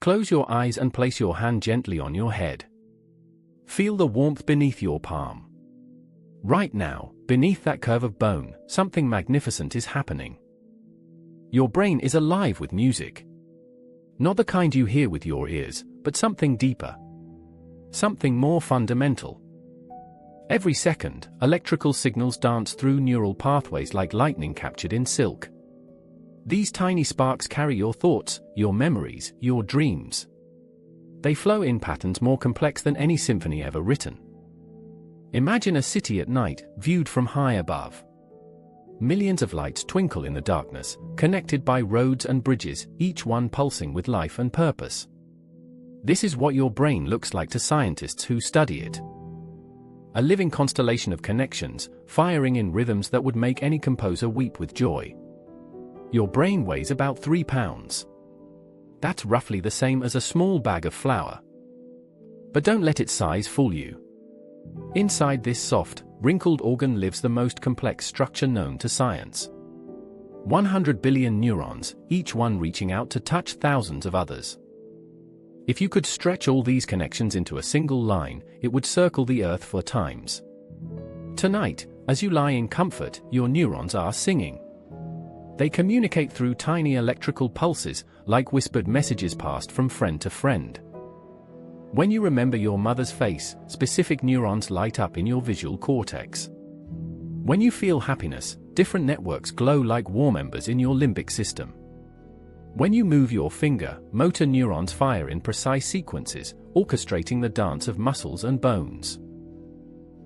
Close your eyes and place your hand gently on your head. Feel the warmth beneath your palm. Right now, beneath that curve of bone, something magnificent is happening. Your brain is alive with music. Not the kind you hear with your ears, but something deeper. Something more fundamental. Every second, electrical signals dance through neural pathways like lightning captured in silk. These tiny sparks carry your thoughts, your memories, your dreams. They flow in patterns more complex than any symphony ever written. Imagine a city at night, viewed from high above. Millions of lights twinkle in the darkness, connected by roads and bridges, each one pulsing with life and purpose. This is what your brain looks like to scientists who study it. A living constellation of connections, firing in rhythms that would make any composer weep with joy. Your brain weighs about 3 pounds. That's roughly the same as a small bag of flour. But don't let its size fool you. Inside this soft, wrinkled organ lives the most complex structure known to science. 100 billion neurons, each one reaching out to touch thousands of others. If you could stretch all these connections into a single line, it would circle the Earth 4 times. Tonight, as you lie in comfort, your neurons are singing. They communicate through tiny electrical pulses, like whispered messages passed from friend to friend. When you remember your mother's face, specific neurons light up in your visual cortex. When you feel happiness, different networks glow like warm embers in your limbic system. When you move your finger, motor neurons fire in precise sequences, orchestrating the dance of muscles and bones.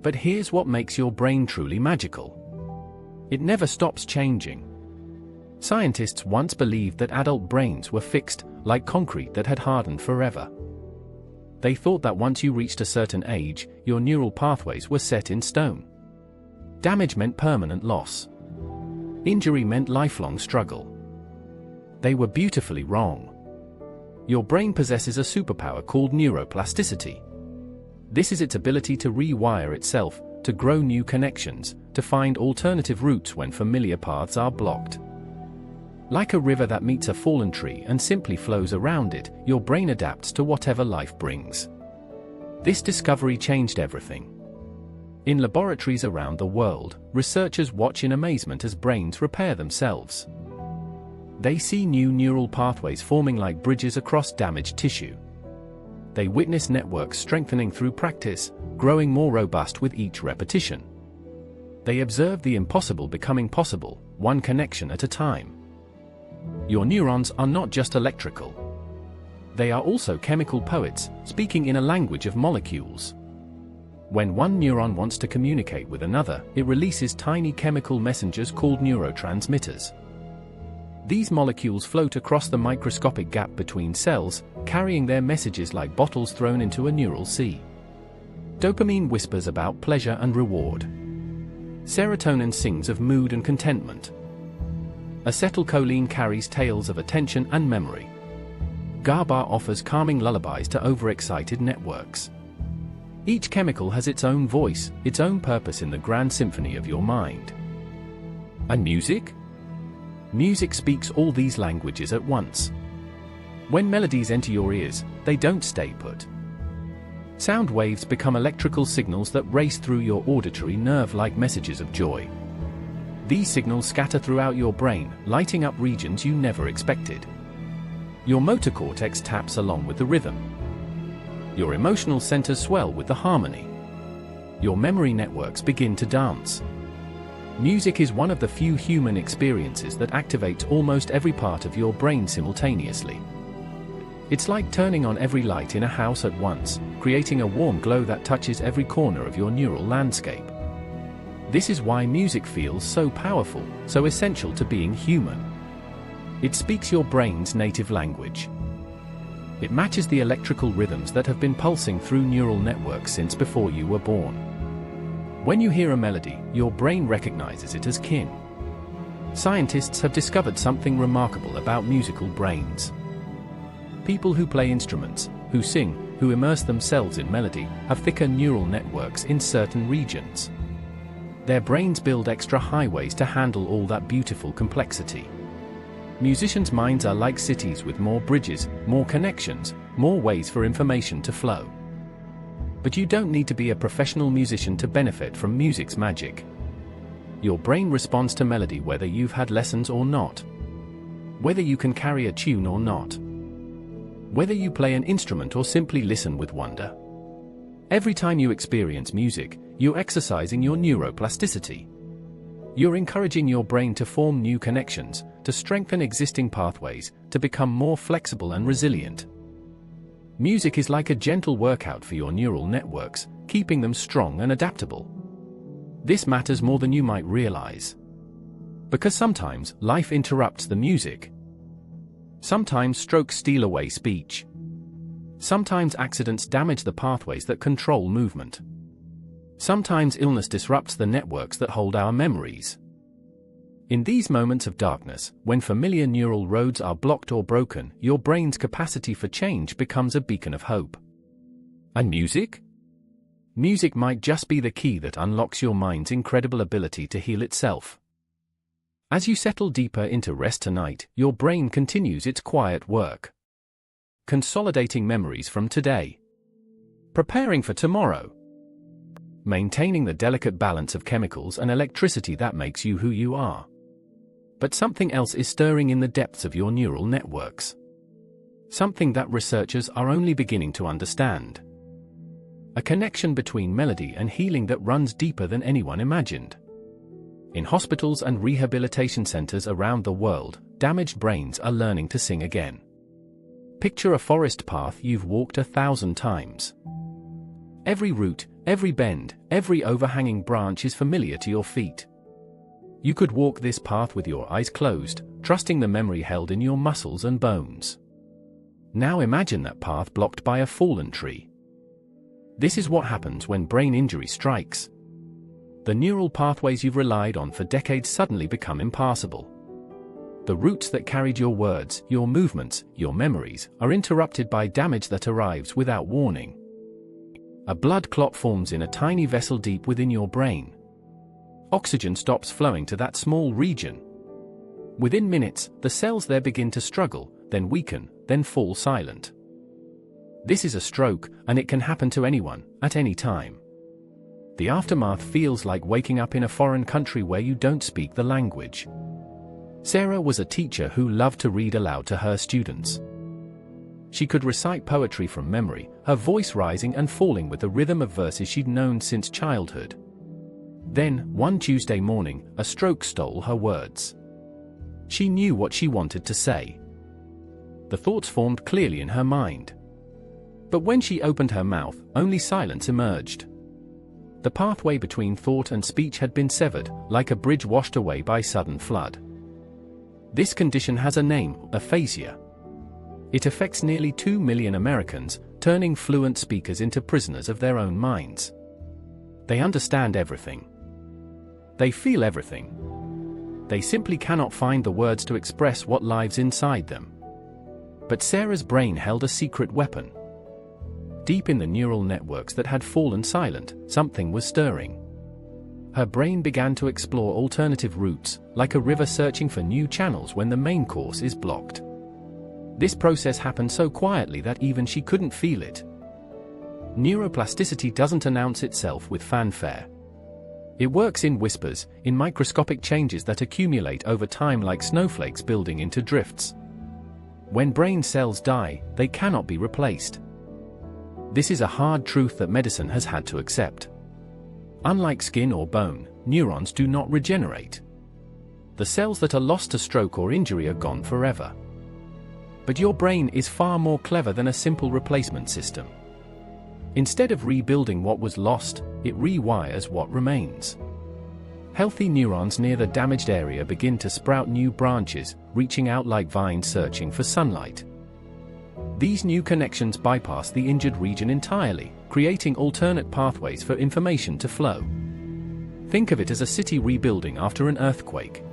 But here's what makes your brain truly magical. It never stops changing. Scientists once believed that adult brains were fixed, like concrete that had hardened forever. They thought that once you reached a certain age, your neural pathways were set in stone. Damage meant permanent loss. Injury meant lifelong struggle. They were beautifully wrong. Your brain possesses a superpower called neuroplasticity. This is its ability to rewire itself, to grow new connections, to find alternative routes when familiar paths are blocked. Like a river that meets a fallen tree and simply flows around it, your brain adapts to whatever life brings. This discovery changed everything. In laboratories around the world, researchers watch in amazement as brains repair themselves. They see new neural pathways forming like bridges across damaged tissue. They witness networks strengthening through practice, growing more robust with each repetition. They observe the impossible becoming possible, one connection at a time. Your neurons are not just electrical. They are also chemical poets, speaking in a language of molecules. When one neuron wants to communicate with another, it releases tiny chemical messengers called neurotransmitters. These molecules float across the microscopic gap between cells, carrying their messages like bottles thrown into a neural sea. Dopamine whispers about pleasure and reward. Serotonin sings of mood and contentment. Acetylcholine carries tales of attention and memory. GABA offers calming lullabies to overexcited networks. Each chemical has its own voice, its own purpose in the grand symphony of your mind. And music? Music speaks all these languages at once. When melodies enter your ears, they don't stay put. Sound waves become electrical signals that race through your auditory nerve like messages of joy. These signals scatter throughout your brain, lighting up regions you never expected. Your motor cortex taps along with the rhythm. Your emotional centers swell with the harmony. Your memory networks begin to dance. Music is one of the few human experiences that activates almost every part of your brain simultaneously. It's like turning on every light in a house at once, creating a warm glow that touches every corner of your neural landscape. This is why music feels so powerful, so essential to being human. It speaks your brain's native language. It matches the electrical rhythms that have been pulsing through neural networks since before you were born. When you hear a melody, your brain recognizes it as kin. Scientists have discovered something remarkable about musical brains. People who play instruments, who sing, who immerse themselves in melody, have thicker neural networks in certain regions. Their brains build extra highways to handle all that beautiful complexity. Musicians' minds are like cities with more bridges, more connections, more ways for information to flow. But you don't need to be a professional musician to benefit from music's magic. Your brain responds to melody whether you've had lessons or not. Whether you can carry a tune or not. Whether you play an instrument or simply listen with wonder. Every time you experience music, you're exercising your neuroplasticity. You're encouraging your brain to form new connections, to strengthen existing pathways, to become more flexible and resilient. Music is like a gentle workout for your neural networks, keeping them strong and adaptable. This matters more than you might realize. Because sometimes life interrupts the music. Sometimes strokes steal away speech. Sometimes accidents damage the pathways that control movement. Sometimes illness disrupts the networks that hold our memories. In these moments of darkness, when familiar neural roads are blocked or broken, your brain's capacity for change becomes a beacon of hope. And music? Music might just be the key that unlocks your mind's incredible ability to heal itself. As you settle deeper into rest tonight, your brain continues its quiet work. Consolidating memories from today. Preparing for tomorrow. Maintaining the delicate balance of chemicals and electricity that makes you who you are. But something else is stirring in the depths of your neural networks. Something that researchers are only beginning to understand. A connection between melody and healing that runs deeper than anyone imagined. In hospitals and rehabilitation centers around the world, damaged brains are learning to sing again. Picture a forest path you've walked 1,000 times. Every root, every bend, every overhanging branch is familiar to your feet. You could walk this path with your eyes closed, trusting the memory held in your muscles and bones. Now imagine that path blocked by a fallen tree. This is what happens when brain injury strikes. The neural pathways you've relied on for decades suddenly become impassable. The roots that carried your words, your movements, your memories, are interrupted by damage that arrives without warning. A blood clot forms in a tiny vessel deep within your brain. Oxygen stops flowing to that small region. Within minutes, the cells there begin to struggle, then weaken, then fall silent. This is a stroke, and it can happen to anyone, at any time. The aftermath feels like waking up in a foreign country where you don't speak the language. Sarah was a teacher who loved to read aloud to her students. She could recite poetry from memory, her voice rising and falling with the rhythm of verses she'd known since childhood. Then, one Tuesday morning, a stroke stole her words. She knew what she wanted to say. The thoughts formed clearly in her mind. But when she opened her mouth, only silence emerged. The pathway between thought and speech had been severed, like a bridge washed away by sudden flood. This condition has a name: aphasia. It affects nearly 2 million Americans, turning fluent speakers into prisoners of their own minds. They understand everything. They feel everything. They simply cannot find the words to express what lives inside them. But Sarah's brain held a secret weapon. Deep in the neural networks that had fallen silent, something was stirring. Her brain began to explore alternative routes, like a river searching for new channels when the main course is blocked. This process happened so quietly that even she couldn't feel it. Neuroplasticity doesn't announce itself with fanfare. It works in whispers, in microscopic changes that accumulate over time like snowflakes building into drifts. When brain cells die, they cannot be replaced. This is a hard truth that medicine has had to accept. Unlike skin or bone, neurons do not regenerate. The cells that are lost to stroke or injury are gone forever. But your brain is far more clever than a simple replacement system. Instead of rebuilding what was lost, it rewires what remains. Healthy neurons near the damaged area begin to sprout new branches, reaching out like vines searching for sunlight. These new connections bypass the injured region entirely, creating alternate pathways for information to flow. Think of it as a city rebuilding after an earthquake.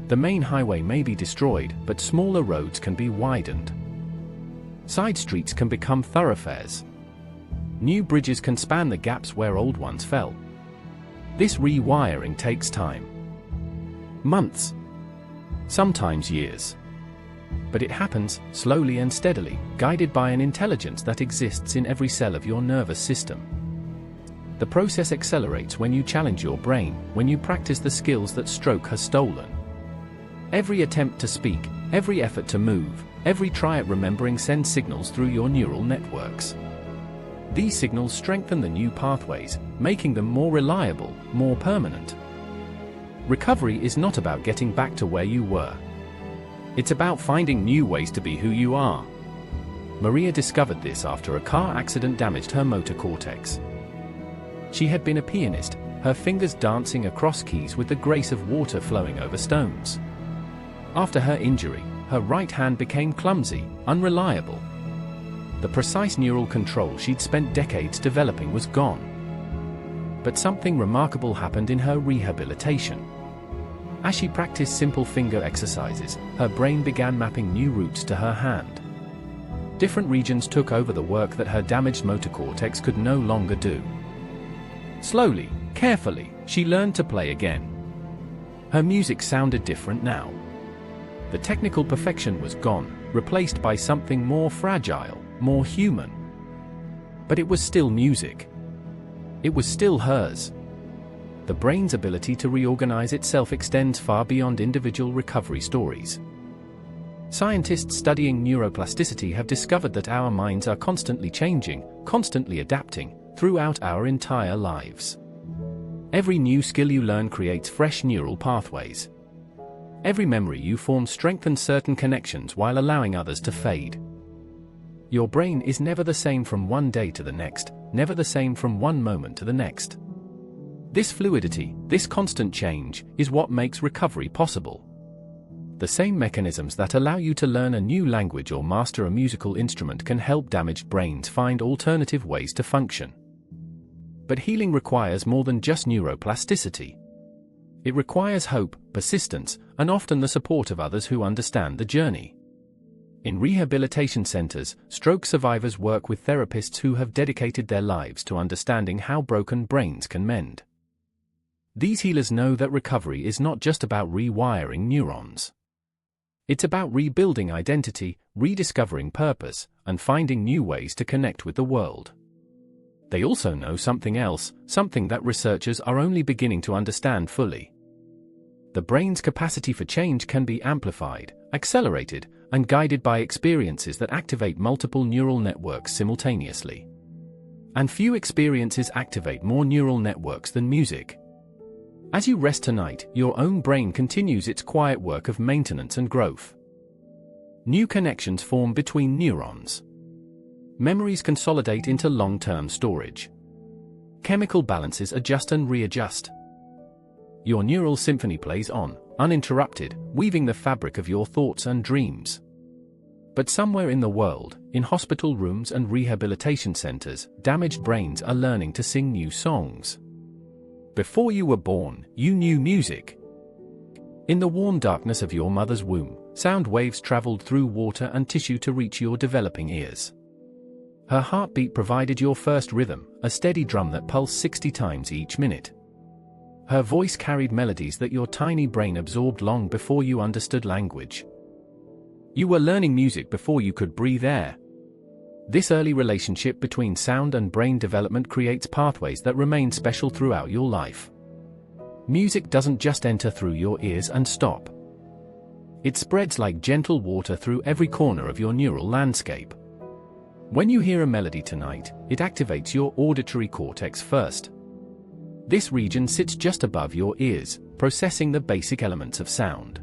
The main highway may be destroyed, but smaller roads can be widened. Side streets can become thoroughfares. New bridges can span the gaps where old ones fell. This rewiring takes time. Months. sometimes years. But it happens, slowly and steadily, guided by an intelligence that exists in every cell of your nervous system. The process accelerates when you challenge your brain, when you practice the skills that stroke has stolen. Every attempt to speak, every effort to move, every try at remembering sends signals through your neural networks. These signals strengthen the new pathways, making them more reliable, more permanent. Recovery is not about getting back to where you were. It's about finding new ways to be who you are. Maria discovered this after a car accident damaged her motor cortex. She had been a pianist, her fingers dancing across keys with the grace of water flowing over stones. After her injury, her right hand became clumsy, unreliable. The precise neural control she'd spent decades developing was gone. But something remarkable happened in her rehabilitation. As she practiced simple finger exercises, her brain began mapping new routes to her hand. Different regions took over the work that her damaged motor cortex could no longer do. Slowly, carefully, she learned to play again. Her music sounded different now. The technical perfection was gone, replaced by something more fragile, more human. But it was still music. It was still hers. The brain's ability to reorganize itself extends far beyond individual recovery stories. Scientists studying neuroplasticity have discovered that our minds are constantly changing, constantly adapting, throughout our entire lives. Every new skill you learn creates fresh neural pathways. Every memory you form strengthens certain connections while allowing others to fade. Your brain is never the same from one day to the next, never the same from one moment to the next. This fluidity, this constant change, is what makes recovery possible. The same mechanisms that allow you to learn a new language or master a musical instrument can help damaged brains find alternative ways to function. But healing requires more than just neuroplasticity. It requires hope, persistence, and often the support of others who understand the journey. In rehabilitation centers, stroke survivors work with therapists who have dedicated their lives to understanding how broken brains can mend. These healers know that recovery is not just about rewiring neurons. It's about rebuilding identity, rediscovering purpose, and finding new ways to connect with the world. They also know something else, something that researchers are only beginning to understand fully. The brain's capacity for change can be amplified, accelerated, and guided by experiences that activate multiple neural networks simultaneously. And few experiences activate more neural networks than music. As you rest tonight, your own brain continues its quiet work of maintenance and growth. New connections form between neurons. Memories consolidate into long-term storage. Chemical balances adjust and readjust. Your neural symphony plays on, uninterrupted, weaving the fabric of your thoughts and dreams. But somewhere in the world, in hospital rooms and rehabilitation centers, damaged brains are learning to sing new songs. Before you were born, you knew music. In the warm darkness of your mother's womb, sound waves traveled through water and tissue to reach your developing ears. Her heartbeat provided your first rhythm, a steady drum that pulsed 60 times each minute. Her voice carried melodies that your tiny brain absorbed long before you understood language. You were learning music before you could breathe air. This early relationship between sound and brain development creates pathways that remain special throughout your life. Music doesn't just enter through your ears and stop. It spreads like gentle water through every corner of your neural landscape. When you hear a melody tonight, it activates your auditory cortex first. This region sits just above your ears, processing the basic elements of sound.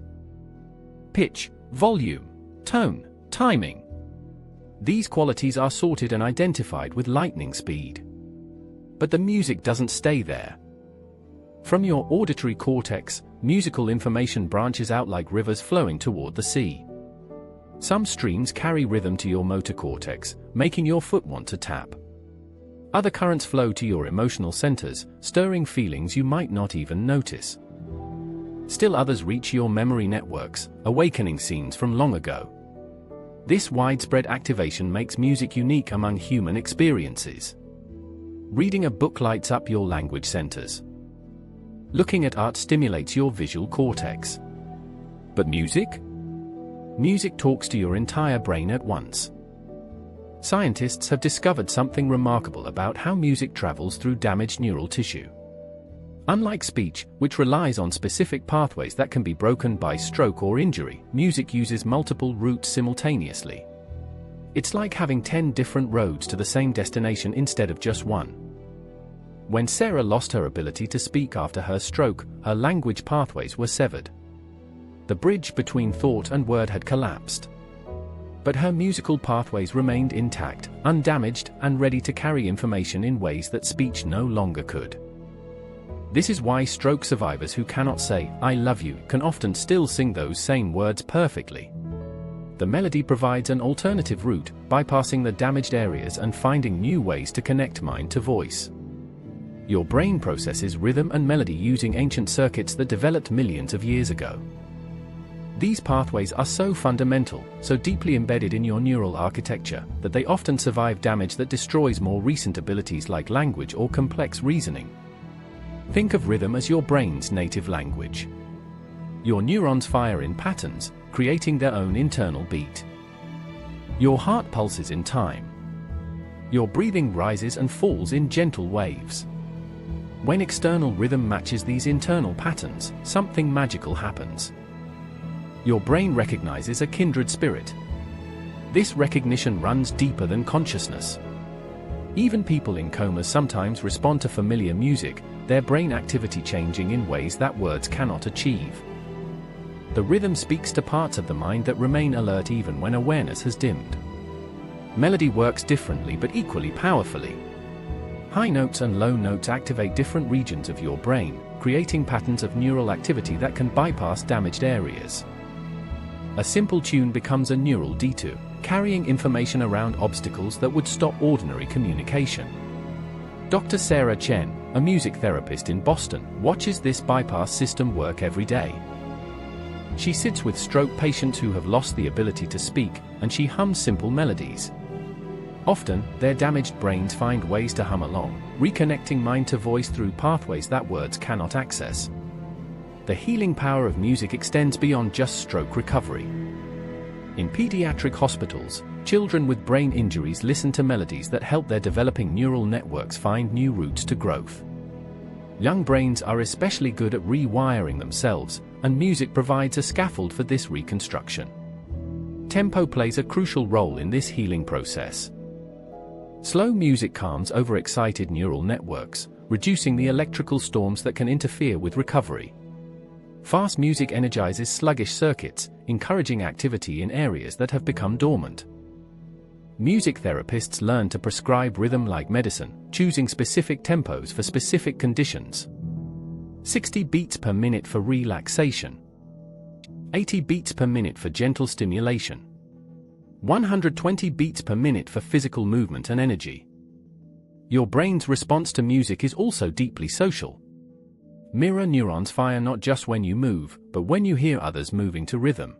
Pitch, volume, tone, timing. These qualities are sorted and identified with lightning speed. But the music doesn't stay there. From your auditory cortex, musical information branches out like rivers flowing toward the sea. Some streams carry rhythm to your motor cortex, making your foot want to tap. Other currents flow to your emotional centers, stirring feelings you might not even notice. Still others reach your memory networks, awakening scenes from long ago. This widespread activation makes music unique among human experiences. Reading a book lights up your language centers. Looking at art stimulates your visual cortex. But music? Music talks to your entire brain at once. Scientists have discovered something remarkable about how music travels through damaged neural tissue. Unlike speech, which relies on specific pathways that can be broken by stroke or injury, music uses multiple routes simultaneously. It's like having 10 different roads to the same destination instead of just one. When Sarah lost her ability to speak after her stroke, her language pathways were severed. The bridge between thought and word had collapsed. But her musical pathways remained intact, undamaged, and ready to carry information in ways that speech no longer could. This is why stroke survivors who cannot say, "I love you," can often still sing those same words perfectly. The melody provides an alternative route, bypassing the damaged areas and finding new ways to connect mind to voice. Your brain processes rhythm and melody using ancient circuits that developed millions of years ago. These pathways are so fundamental, so deeply embedded in your neural architecture, that they often survive damage that destroys more recent abilities like language or complex reasoning. Think of rhythm as your brain's native language. Your neurons fire in patterns, creating their own internal beat. Your heart pulses in time. Your breathing rises and falls in gentle waves. When external rhythm matches these internal patterns, something magical happens. Your brain recognizes a kindred spirit. This recognition runs deeper than consciousness. Even people in comas sometimes respond to familiar music, their brain activity changing in ways that words cannot achieve. The rhythm speaks to parts of the mind that remain alert even when awareness has dimmed. Melody works differently but equally powerfully. High notes and low notes activate different regions of your brain, creating patterns of neural activity that can bypass damaged areas. A simple tune becomes a neural detour, carrying information around obstacles that would stop ordinary communication. Dr. Sarah Chen, a music therapist in Boston, watches this bypass system work every day. She sits with stroke patients who have lost the ability to speak, and she hums simple melodies. Often, their damaged brains find ways to hum along, reconnecting mind to voice through pathways that words cannot access. The healing power of music extends beyond just stroke recovery. In pediatric hospitals, children with brain injuries listen to melodies that help their developing neural networks find new routes to growth. Young brains are especially good at rewiring themselves, and music provides a scaffold for this reconstruction. Tempo plays a crucial role in this healing process. Slow music calms overexcited neural networks, reducing the electrical storms that can interfere with recovery. Fast music energizes sluggish circuits, encouraging activity in areas that have become dormant. Music therapists learn to prescribe rhythm like medicine, choosing specific tempos for specific conditions. 60 beats per minute for relaxation. 80 beats per minute for gentle stimulation. 120 beats per minute for physical movement and energy. Your brain's response to music is also deeply social. Mirror neurons fire not just when you move, but when you hear others moving to rhythm.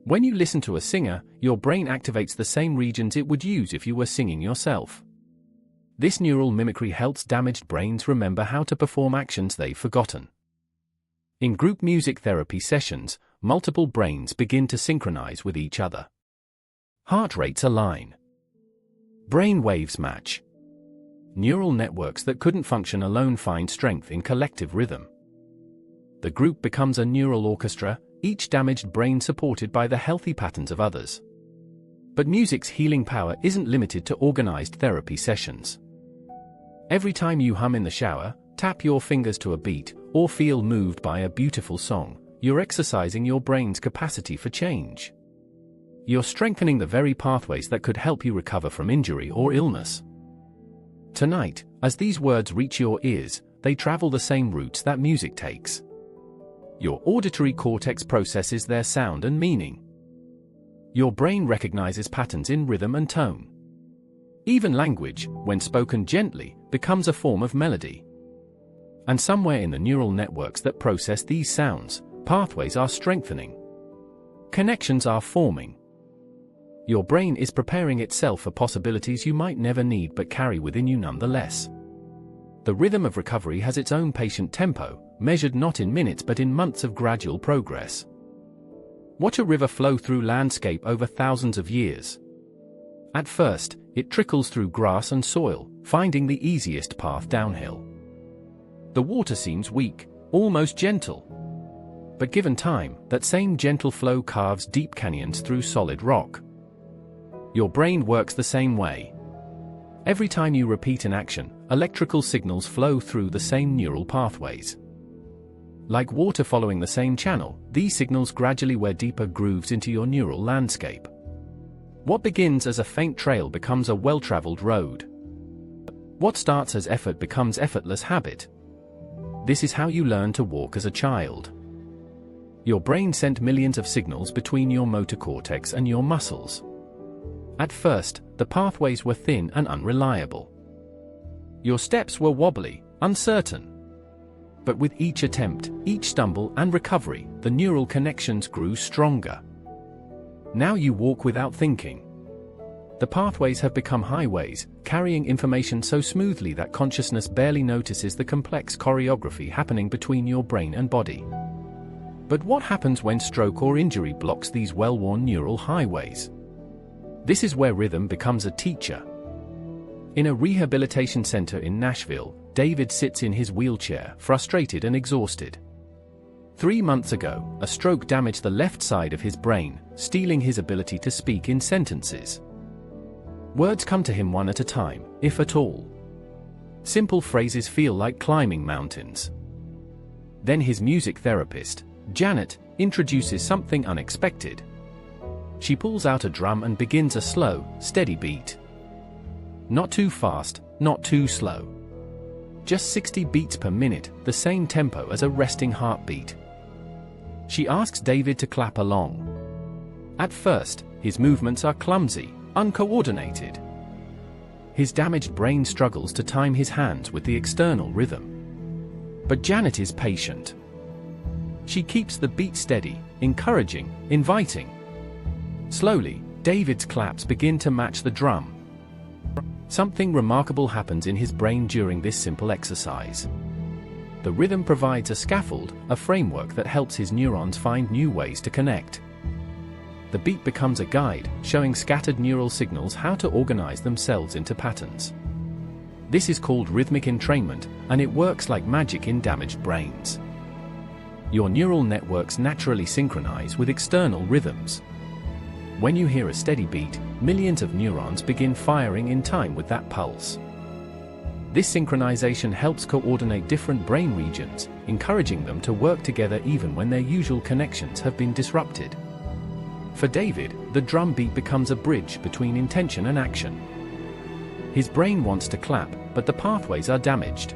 When you listen to a singer, your brain activates the same regions it would use if you were singing yourself. This neural mimicry helps damaged brains remember how to perform actions they've forgotten. In group music therapy sessions, multiple brains begin to synchronize with each other. Heart rates align. Brain waves match. Neural networks that couldn't function alone find strength in collective rhythm. The group becomes a neural orchestra, each damaged brain supported by the healthy patterns of others. But music's healing power isn't limited to organized therapy sessions. Every time you hum in the shower, tap your fingers to a beat, or feel moved by a beautiful song, you're exercising your brain's capacity for change. You're strengthening the very pathways that could help you recover from injury or illness. Tonight, as these words reach your ears, they travel the same routes that music takes. Your auditory cortex processes their sound and meaning. Your brain recognizes patterns in rhythm and tone. Even language, when spoken gently, becomes a form of melody. And somewhere in the neural networks that process these sounds, pathways are strengthening. Connections are forming. Your brain is preparing itself for possibilities you might never need but carry within you nonetheless. The rhythm of recovery has its own patient tempo, measured not in minutes but in months of gradual progress. Watch a river flow through landscape over thousands of years. At first, it trickles through grass and soil, finding the easiest path downhill. The water seems weak, almost gentle. But given time, that same gentle flow carves deep canyons through solid rock. Your brain works the same way. Every time you repeat an action, electrical signals flow through the same neural pathways. Like water following the same channel, these signals gradually wear deeper grooves into your neural landscape. What begins as a faint trail becomes a well-traveled road. What starts as effort becomes effortless habit. This is how you learn to walk as a child. Your brain sent millions of signals between your motor cortex and your muscles. At first, the pathways were thin and unreliable. Your steps were wobbly, uncertain. But with each attempt, each stumble and recovery, the neural connections grew stronger. Now you walk without thinking. The pathways have become highways, carrying information so smoothly that consciousness barely notices the complex choreography happening between your brain and body. But what happens when stroke or injury blocks these well-worn neural highways? This is where rhythm becomes a teacher. In a rehabilitation center in Nashville, David sits in his wheelchair, frustrated and exhausted. 3 months ago, a stroke damaged the left side of his brain, stealing his ability to speak in sentences. Words come to him one at a time, if at all. Simple phrases feel like climbing mountains. Then his music therapist, Janet, introduces something unexpected. She pulls out a drum and begins a slow, steady beat. Not too fast, not too slow. Just 60 beats per minute, the same tempo as a resting heartbeat. She asks David to clap along. At first, his movements are clumsy, uncoordinated. His damaged brain struggles to time his hands with the external rhythm. But Janet is patient. She keeps the beat steady, encouraging, inviting. Slowly, David's claps begin to match the drum. Something remarkable happens in his brain during this simple exercise. The rhythm provides a scaffold, a framework that helps his neurons find new ways to connect. The beat becomes a guide, showing scattered neural signals how to organize themselves into patterns. This is called rhythmic entrainment, and it works like magic in damaged brains. Your neural networks naturally synchronize with external rhythms. When you hear a steady beat, millions of neurons begin firing in time with that pulse. This synchronization helps coordinate different brain regions, encouraging them to work together even when their usual connections have been disrupted. For David, the drum beat becomes a bridge between intention and action. His brain wants to clap, but the pathways are damaged.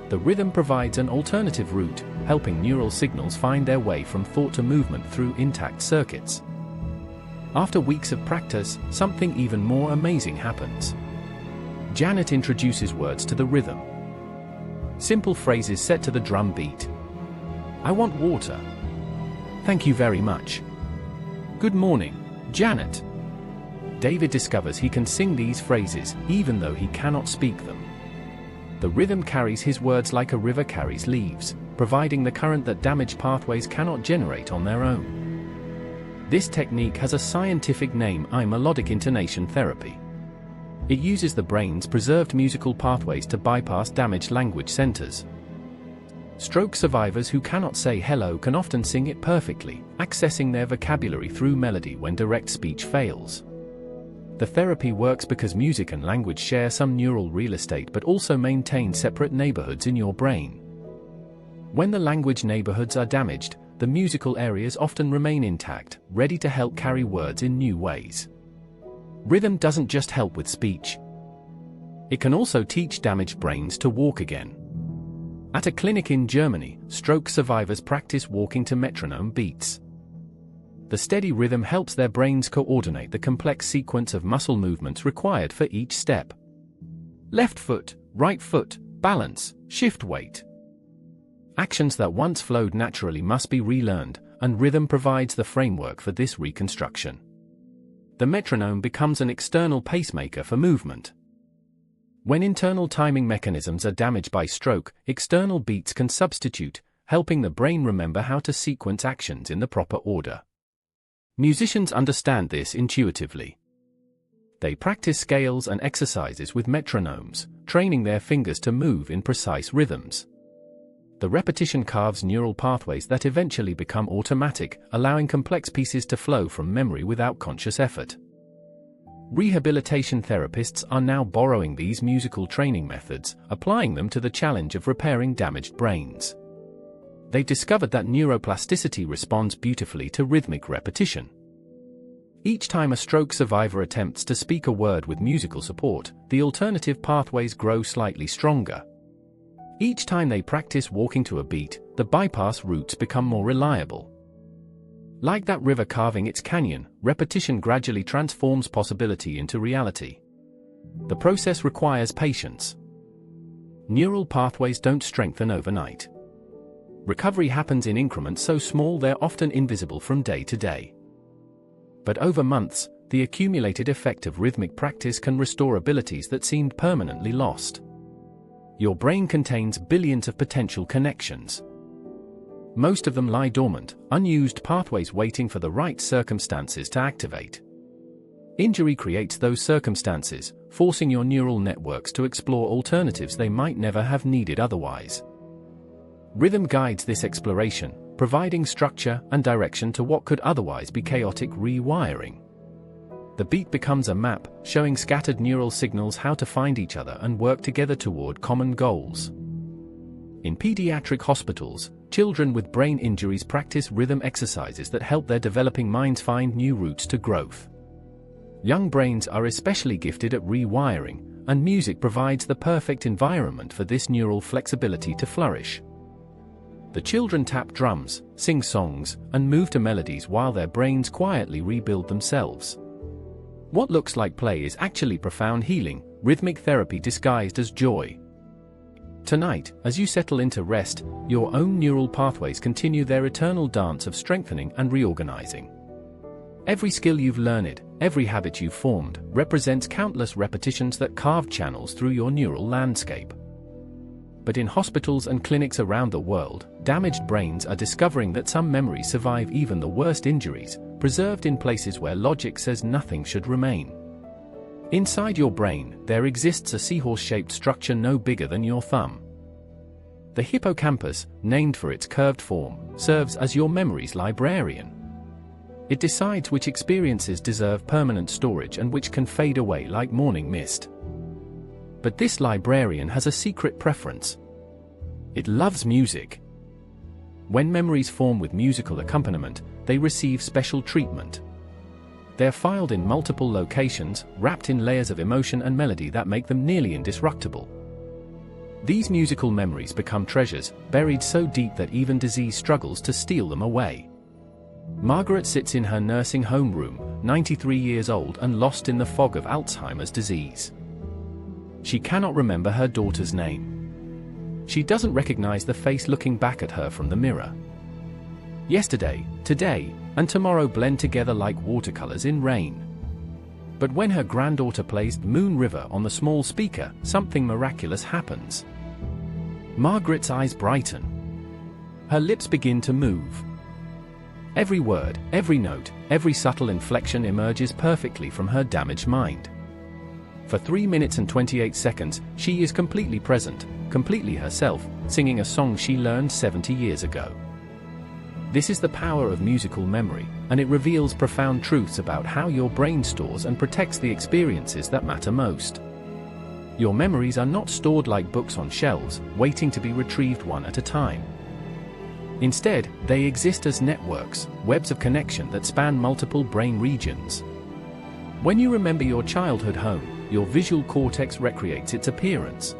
The rhythm provides an alternative route, helping neural signals find their way from thought to movement through intact circuits. After weeks of practice, something even more amazing happens. Janet introduces words to the rhythm. Simple phrases set to the drum beat. I want water. Thank you very much. Good morning, Janet. David discovers he can sing these phrases, even though he cannot speak them. The rhythm carries his words like a river carries leaves, providing the current that damaged pathways cannot generate on their own. This technique has a scientific name: melodic intonation therapy. It uses the brain's preserved musical pathways to bypass damaged language centers. Stroke survivors who cannot say hello can often sing it perfectly, accessing their vocabulary through melody when direct speech fails. The therapy works because music and language share some neural real estate but also maintain separate neighborhoods in your brain. When the language neighborhoods are damaged, the musical areas often remain intact, ready to help carry words in new ways. Rhythm doesn't just help with speech. It can also teach damaged brains to walk again. At a clinic in Germany, stroke survivors practice walking to metronome beats. The steady rhythm helps their brains coordinate the complex sequence of muscle movements required for each step. Left foot, right foot, balance, shift weight. Actions that once flowed naturally must be relearned, and rhythm provides the framework for this reconstruction. The metronome becomes an external pacemaker for movement. When internal timing mechanisms are damaged by stroke, external beats can substitute, helping the brain remember how to sequence actions in the proper order. Musicians understand this intuitively. They practice scales and exercises with metronomes, training their fingers to move in precise rhythms. The repetition carves neural pathways that eventually become automatic, allowing complex pieces to flow from memory without conscious effort. Rehabilitation therapists are now borrowing these musical training methods, applying them to the challenge of repairing damaged brains. They've discovered that neuroplasticity responds beautifully to rhythmic repetition. Each time a stroke survivor attempts to speak a word with musical support, the alternative pathways grow slightly stronger. Each time they practice walking to a beat, the bypass routes become more reliable. Like that river carving its canyon, repetition gradually transforms possibility into reality. The process requires patience. Neural pathways don't strengthen overnight. Recovery happens in increments so small they're often invisible from day to day. But over months, the accumulated effect of rhythmic practice can restore abilities that seemed permanently lost. Your brain contains billions of potential connections. Most of them lie dormant, unused pathways waiting for the right circumstances to activate. Injury creates those circumstances, forcing your neural networks to explore alternatives they might never have needed otherwise. Rhythm guides this exploration, providing structure and direction to what could otherwise be chaotic rewiring. The beat becomes a map, showing scattered neural signals how to find each other and work together toward common goals. In pediatric hospitals, children with brain injuries practice rhythm exercises that help their developing minds find new routes to growth. Young brains are especially gifted at rewiring, and music provides the perfect environment for this neural flexibility to flourish. The children tap drums, sing songs, and move to melodies while their brains quietly rebuild themselves. What looks like play is actually profound healing, rhythmic therapy disguised as joy. Tonight, as you settle into rest, your own neural pathways continue their eternal dance of strengthening and reorganizing. Every skill you've learned, every habit you've formed, represents countless repetitions that carve channels through your neural landscape. But in hospitals and clinics around the world, damaged brains are discovering that some memories survive even the worst injuries, preserved in places where logic says nothing should remain. Inside your brain, there exists a seahorse-shaped structure no bigger than your thumb. The hippocampus, named for its curved form, serves as your memory's librarian. It decides which experiences deserve permanent storage and which can fade away like morning mist. But this librarian has a secret preference. It loves music. When memories form with musical accompaniment, they receive special treatment. They're filed in multiple locations, wrapped in layers of emotion and melody that make them nearly indestructible. These musical memories become treasures, buried so deep that even disease struggles to steal them away. Margaret sits in her nursing home room, 93 years old and lost in the fog of Alzheimer's disease. She cannot remember her daughter's name. She doesn't recognize the face looking back at her from the mirror. Yesterday, today, and tomorrow blend together like watercolors in rain. But when her granddaughter plays Moon River on the small speaker, something miraculous happens. Margaret's eyes brighten. Her lips begin to move. Every word, every note, every subtle inflection emerges perfectly from her damaged mind. For 3 minutes and 28 seconds, she is completely present, completely herself, singing a song she learned 70 years ago. This is the power of musical memory, and it reveals profound truths about how your brain stores and protects the experiences that matter most. Your memories are not stored like books on shelves, waiting to be retrieved one at a time. Instead, they exist as networks, webs of connection that span multiple brain regions. When you remember your childhood home, your visual cortex recreates its appearance.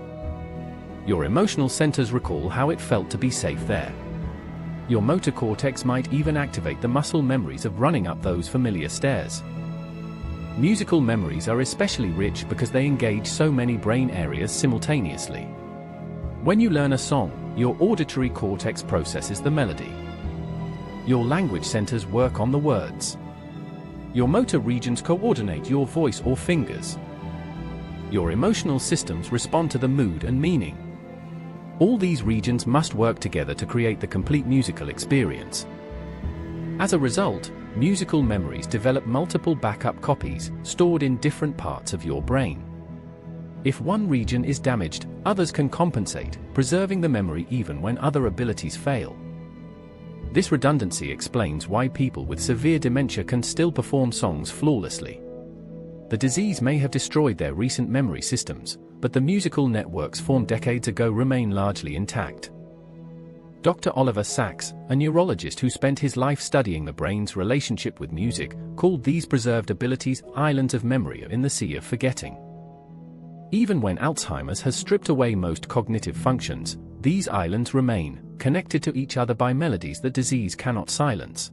Your emotional centers recall how it felt to be safe there. Your motor cortex might even activate the muscle memories of running up those familiar stairs. Musical memories are especially rich because they engage so many brain areas simultaneously. When you learn a song, your auditory cortex processes the melody. Your language centers work on the words. Your motor regions coordinate your voice or fingers. Your emotional systems respond to the mood and meaning. All these regions must work together to create the complete musical experience. As a result, musical memories develop multiple backup copies, stored in different parts of your brain. If one region is damaged, others can compensate, preserving the memory even when other abilities fail. This redundancy explains why people with severe dementia can still perform songs flawlessly. The disease may have destroyed their recent memory systems, but the musical networks formed decades ago remain largely intact. Dr. Oliver Sacks, a neurologist who spent his life studying the brain's relationship with music, called these preserved abilities islands of memory in the sea of forgetting. Even when Alzheimer's has stripped away most cognitive functions, these islands remain, connected to each other by melodies that disease cannot silence.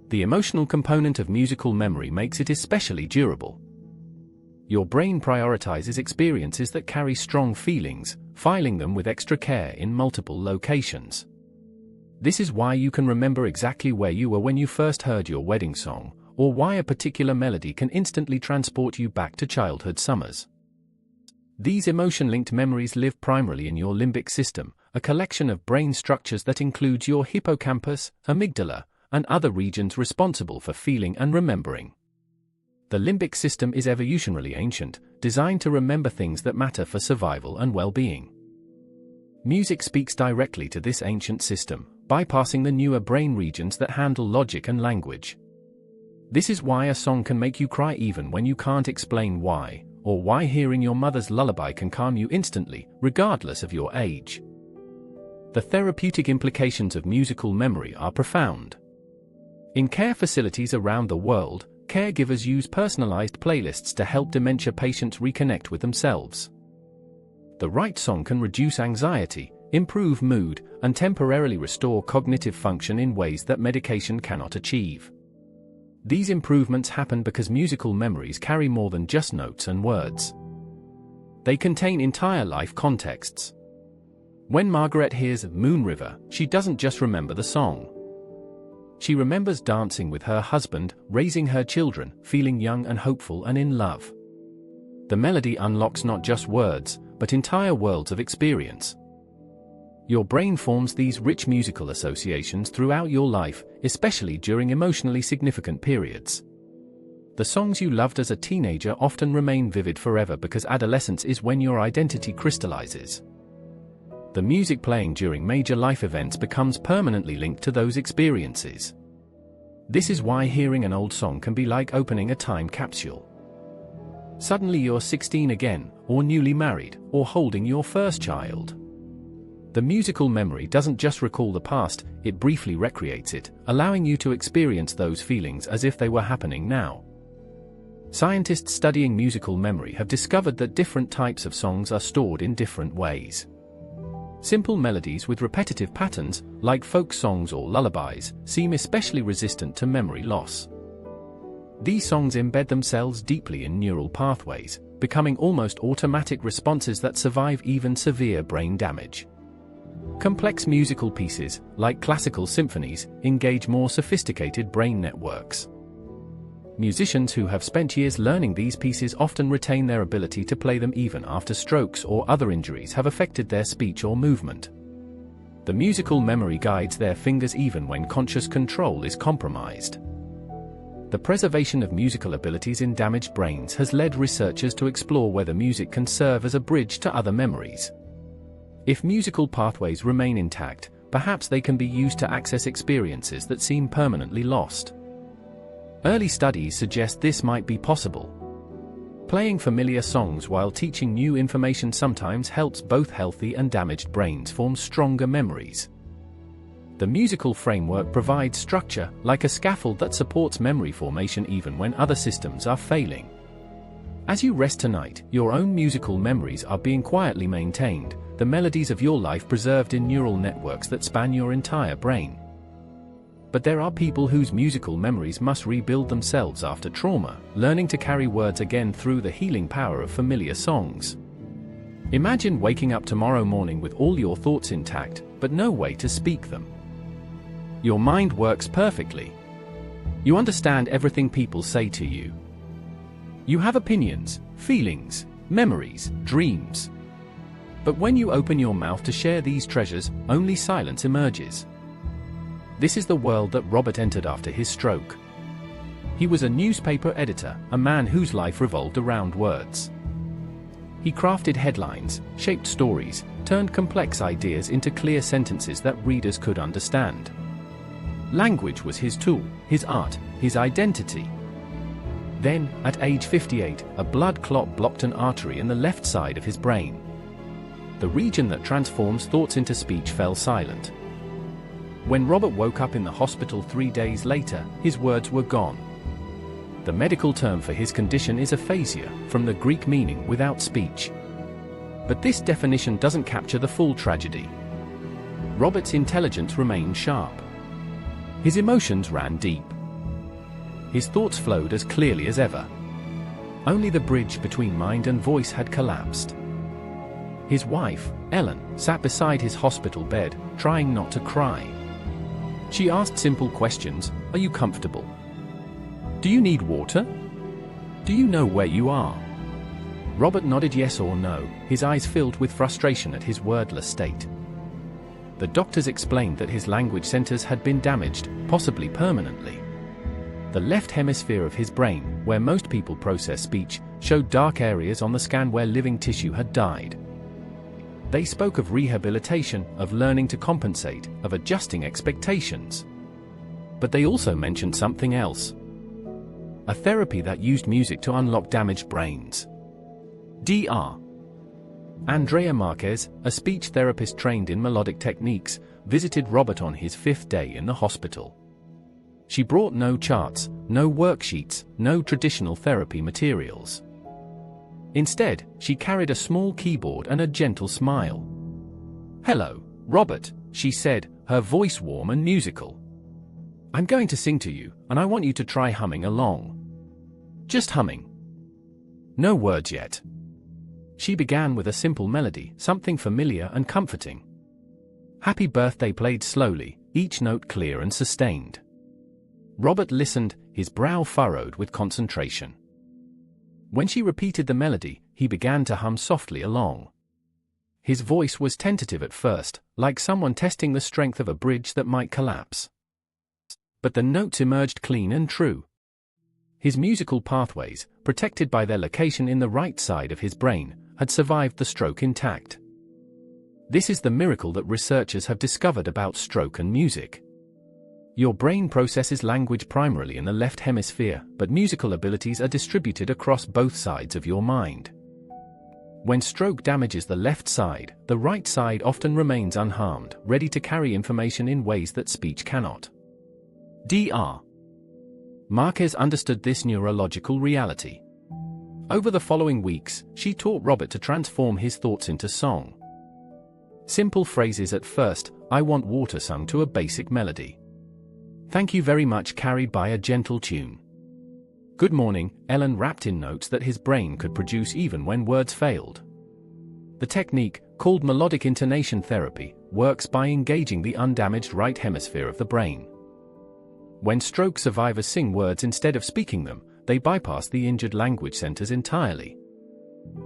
The emotional component of musical memory makes it especially durable. Your brain prioritizes experiences that carry strong feelings, filing them with extra care in multiple locations. This is why you can remember exactly where you were when you first heard your wedding song, or why a particular melody can instantly transport you back to childhood summers. These emotion-linked memories live primarily in your limbic system, a collection of brain structures that includes your hippocampus, amygdala, and other regions responsible for feeling and remembering. The limbic system is evolutionarily ancient, designed to remember things that matter for survival and well-being. Music speaks directly to this ancient system, bypassing the newer brain regions that handle logic and language. This is why a song can make you cry even when you can't explain why, or why hearing your mother's lullaby can calm you instantly, regardless of your age. The therapeutic implications of musical memory are profound. In care facilities around the world, caregivers use personalized playlists to help dementia patients reconnect with themselves. The right song can reduce anxiety, improve mood, and temporarily restore cognitive function in ways that medication cannot achieve. These improvements happen because musical memories carry more than just notes and words. They contain entire life contexts. When Margaret hears Moon River, she doesn't just remember the song. She remembers dancing with her husband, raising her children, feeling young and hopeful and in love. The melody unlocks not just words, but entire worlds of experience. Your brain forms these rich musical associations throughout your life, especially during emotionally significant periods. The songs you loved as a teenager often remain vivid forever because adolescence is when your identity crystallizes. The music playing during major life events becomes permanently linked to those experiences. This is why hearing an old song can be like opening a time capsule. Suddenly you're 16 again, or newly married, or holding your first child. The musical memory doesn't just recall the past, it briefly recreates it, allowing you to experience those feelings as if they were happening now. Scientists studying musical memory have discovered that different types of songs are stored in different ways. Simple melodies with repetitive patterns, like folk songs or lullabies, seem especially resistant to memory loss. These songs embed themselves deeply in neural pathways, becoming almost automatic responses that survive even severe brain damage. Complex musical pieces, like classical symphonies, engage more sophisticated brain networks. Musicians who have spent years learning these pieces often retain their ability to play them even after strokes or other injuries have affected their speech or movement. The musical memory guides their fingers even when conscious control is compromised. The preservation of musical abilities in damaged brains has led researchers to explore whether music can serve as a bridge to other memories. If musical pathways remain intact, perhaps they can be used to access experiences that seem permanently lost. Early studies suggest this might be possible. Playing familiar songs while teaching new information sometimes helps both healthy and damaged brains form stronger memories. The musical framework provides structure, like a scaffold that supports memory formation even when other systems are failing. As you rest tonight, your own musical memories are being quietly maintained, the melodies of your life preserved in neural networks that span your entire brain. But there are people whose musical memories must rebuild themselves after trauma, learning to carry words again through the healing power of familiar songs. Imagine waking up tomorrow morning with all your thoughts intact, but no way to speak them. Your mind works perfectly. You understand everything people say to you. You have opinions, feelings, memories, dreams. But when you open your mouth to share these treasures, only silence emerges. This is the world that Robert entered after his stroke. He was a newspaper editor, a man whose life revolved around words. He crafted headlines, shaped stories, turned complex ideas into clear sentences that readers could understand. Language was his tool, his art, his identity. Then, at age 58, a blood clot blocked an artery in the left side of his brain. The region that transforms thoughts into speech fell silent. When Robert woke up in the hospital 3 days later, his words were gone. The medical term for his condition is aphasia, from the Greek meaning without speech. But this definition doesn't capture the full tragedy. Robert's intelligence remained sharp. His emotions ran deep. His thoughts flowed as clearly as ever. Only the bridge between mind and voice had collapsed. His wife, Ellen, sat beside his hospital bed, trying not to cry. She asked simple questions. Are you comfortable? Do you need water? Do you know where you are? Robert nodded yes or no, his eyes filled with frustration at his wordless state. The doctors explained that his language centers had been damaged, possibly permanently. The left hemisphere of his brain, where most people process speech, showed dark areas on the scan where living tissue had died. They spoke of rehabilitation, of learning to compensate, of adjusting expectations. But they also mentioned something else. A therapy that used music to unlock damaged brains. Dr. Andrea Marquez, a speech therapist trained in melodic techniques, visited Robert on his 5th day in the hospital. She brought no charts, no worksheets, no traditional therapy materials. Instead, she carried a small keyboard and a gentle smile. "Hello, Robert," she said, her voice warm and musical. "I'm going to sing to you, and I want you to try humming along. Just humming. No words yet." She began with a simple melody, something familiar and comforting. Happy Birthday played slowly, each note clear and sustained. Robert listened, his brow furrowed with concentration. When she repeated the melody, he began to hum softly along. His voice was tentative at first, like someone testing the strength of a bridge that might collapse. But the notes emerged clean and true. His musical pathways, protected by their location in the right side of his brain, had survived the stroke intact. This is the miracle that researchers have discovered about stroke and music. Your brain processes language primarily in the left hemisphere, but musical abilities are distributed across both sides of your mind. When stroke damages the left side, the right side often remains unharmed, ready to carry information in ways that speech cannot. Dr. Marquez understood this neurological reality. Over the following weeks, she taught Robert to transform his thoughts into song. Simple phrases at first, "I want water," sung to a basic melody. "Thank you very much," carried by a gentle tune. "Good morning," Ellen rapped in notes that his brain could produce even when words failed. The technique, called melodic intonation therapy, works by engaging the undamaged right hemisphere of the brain. When stroke survivors sing words instead of speaking them, they bypass the injured language centers entirely.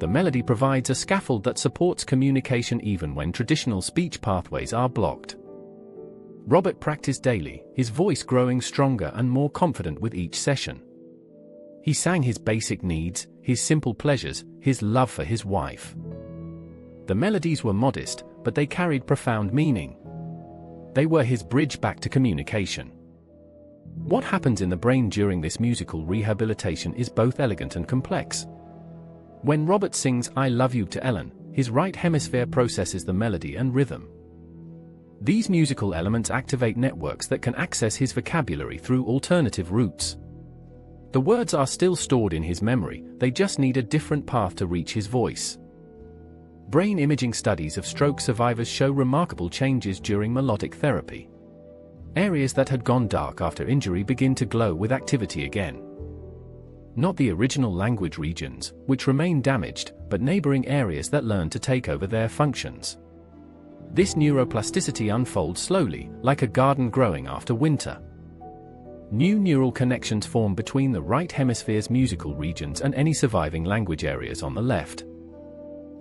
The melody provides a scaffold that supports communication even when traditional speech pathways are blocked. Robert practiced daily, his voice growing stronger and more confident with each session. He sang his basic needs, his simple pleasures, his love for his wife. The melodies were modest, but they carried profound meaning. They were his bridge back to communication. What happens in the brain during this musical rehabilitation is both elegant and complex. When Robert sings "I Love You" to Ellen, his right hemisphere processes the melody and rhythm. These musical elements activate networks that can access his vocabulary through alternative routes. The words are still stored in his memory, they just need a different path to reach his voice. Brain imaging studies of stroke survivors show remarkable changes during melodic therapy. Areas that had gone dark after injury begin to glow with activity again. Not the original language regions, which remain damaged, but neighboring areas that learn to take over their functions. This neuroplasticity unfolds slowly, like a garden growing after winter. New neural connections form between the right hemisphere's musical regions and any surviving language areas on the left.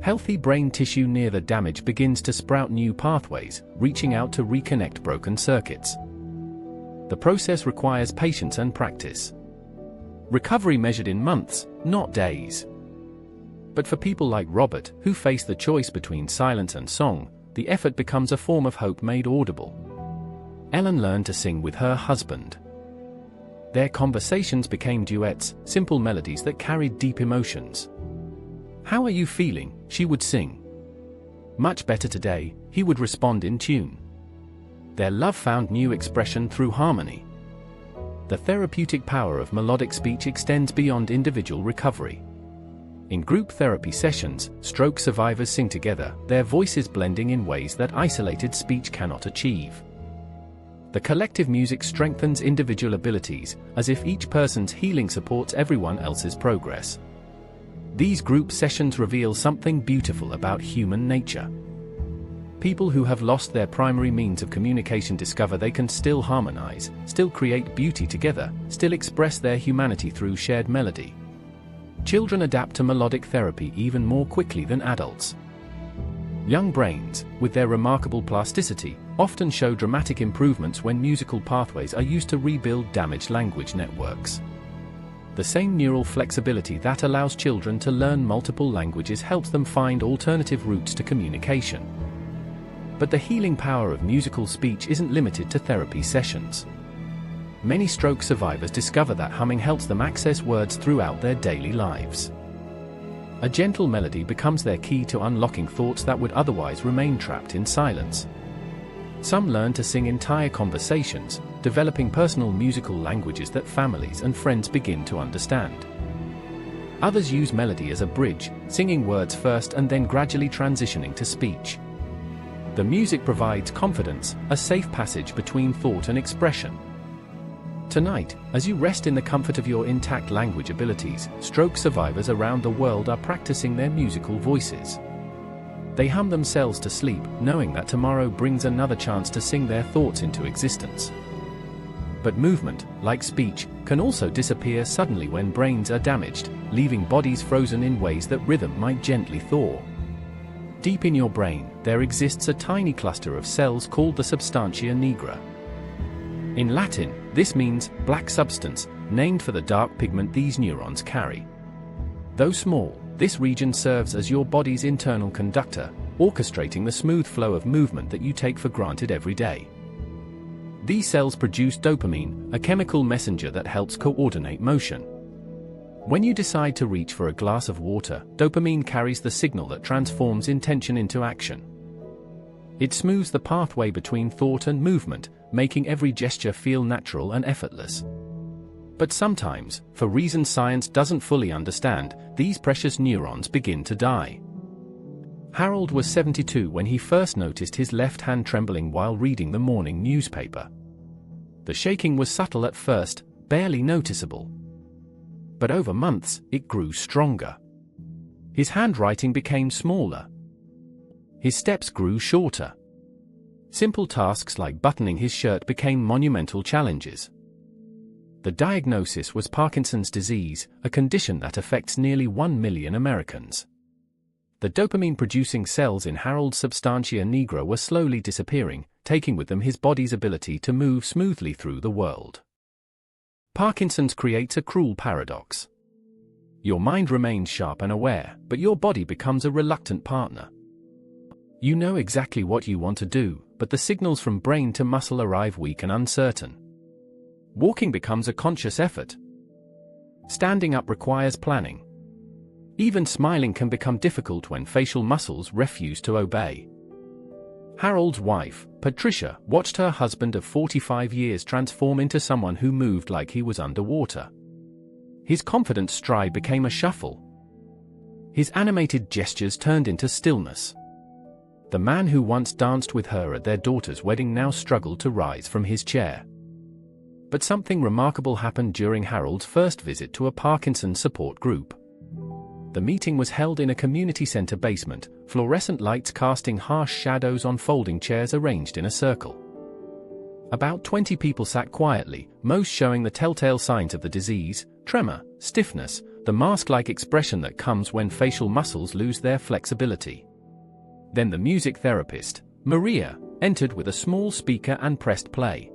Healthy brain tissue near the damage begins to sprout new pathways, reaching out to reconnect broken circuits. The process requires patience and practice. Recovery measured in months, not days. But for people like Robert, who face the choice between silence and song, the effort becomes a form of hope made audible. Ellen learned to sing with her husband. Their conversations became duets, simple melodies that carried deep emotions. "How are you feeling?" she would sing. "Much better today," he would respond in tune. Their love found new expression through harmony. The therapeutic power of melodic speech extends beyond individual recovery. In group therapy sessions, stroke survivors sing together, their voices blending in ways that isolated speech cannot achieve. The collective music strengthens individual abilities, as if each person's healing supports everyone else's progress. These group sessions reveal something beautiful about human nature. People who have lost their primary means of communication discover they can still harmonize, still create beauty together, still express their humanity through shared melody. Children adapt to melodic therapy even more quickly than adults. Young brains, with their remarkable plasticity, often show dramatic improvements when musical pathways are used to rebuild damaged language networks. The same neural flexibility that allows children to learn multiple languages helps them find alternative routes to communication. But the healing power of musical speech isn't limited to therapy sessions. Many stroke survivors discover that humming helps them access words throughout their daily lives. A gentle melody becomes their key to unlocking thoughts that would otherwise remain trapped in silence. Some learn to sing entire conversations, developing personal musical languages that families and friends begin to understand. Others use melody as a bridge, singing words first and then gradually transitioning to speech. The music provides confidence, a safe passage between thought and expression. Tonight, as you rest in the comfort of your intact language abilities, stroke survivors around the world are practicing their musical voices. They hum themselves to sleep, knowing that tomorrow brings another chance to sing their thoughts into existence. But movement, like speech, can also disappear suddenly when brains are damaged, leaving bodies frozen in ways that rhythm might gently thaw. Deep in your brain, there exists a tiny cluster of cells called the substantia nigra. In Latin, this means black substance, named for the dark pigment these neurons carry. Though small, this region serves as your body's internal conductor, orchestrating the smooth flow of movement that you take for granted every day. These cells produce dopamine, a chemical messenger that helps coordinate motion. When you decide to reach for a glass of water, dopamine carries the signal that transforms intention into action. It smooths the pathway between thought and movement, making every gesture feel natural and effortless. But sometimes, for reasons science doesn't fully understand, these precious neurons begin to die. Harold was 72 when he first noticed his left hand trembling while reading the morning newspaper. The shaking was subtle at first, barely noticeable. But over months, it grew stronger. His handwriting became smaller. His steps grew shorter. Simple tasks like buttoning his shirt became monumental challenges. The diagnosis was Parkinson's disease, a condition that affects nearly 1 million Americans. The dopamine-producing cells in Harold's substantia nigra were slowly disappearing, taking with them his body's ability to move smoothly through the world. Parkinson's creates a cruel paradox. Your mind remains sharp and aware, but your body becomes a reluctant partner. You know exactly what you want to do, but the signals from brain to muscle arrive weak and uncertain. Walking becomes a conscious effort. Standing up requires planning. Even smiling can become difficult when facial muscles refuse to obey. Harold's wife, Patricia, watched her husband of 45 years transform into someone who moved like he was underwater. His confident stride became a shuffle. His animated gestures turned into stillness. The man who once danced with her at their daughter's wedding now struggled to rise from his chair. But something remarkable happened during Harold's first visit to a Parkinson support group. The meeting was held in a community center basement, fluorescent lights casting harsh shadows on folding chairs arranged in a circle. About 20 people sat quietly, most showing the telltale signs of the disease: tremor, stiffness, the mask-like expression that comes when facial muscles lose their flexibility. Then the music therapist, Maria, entered with a small speaker and pressed play.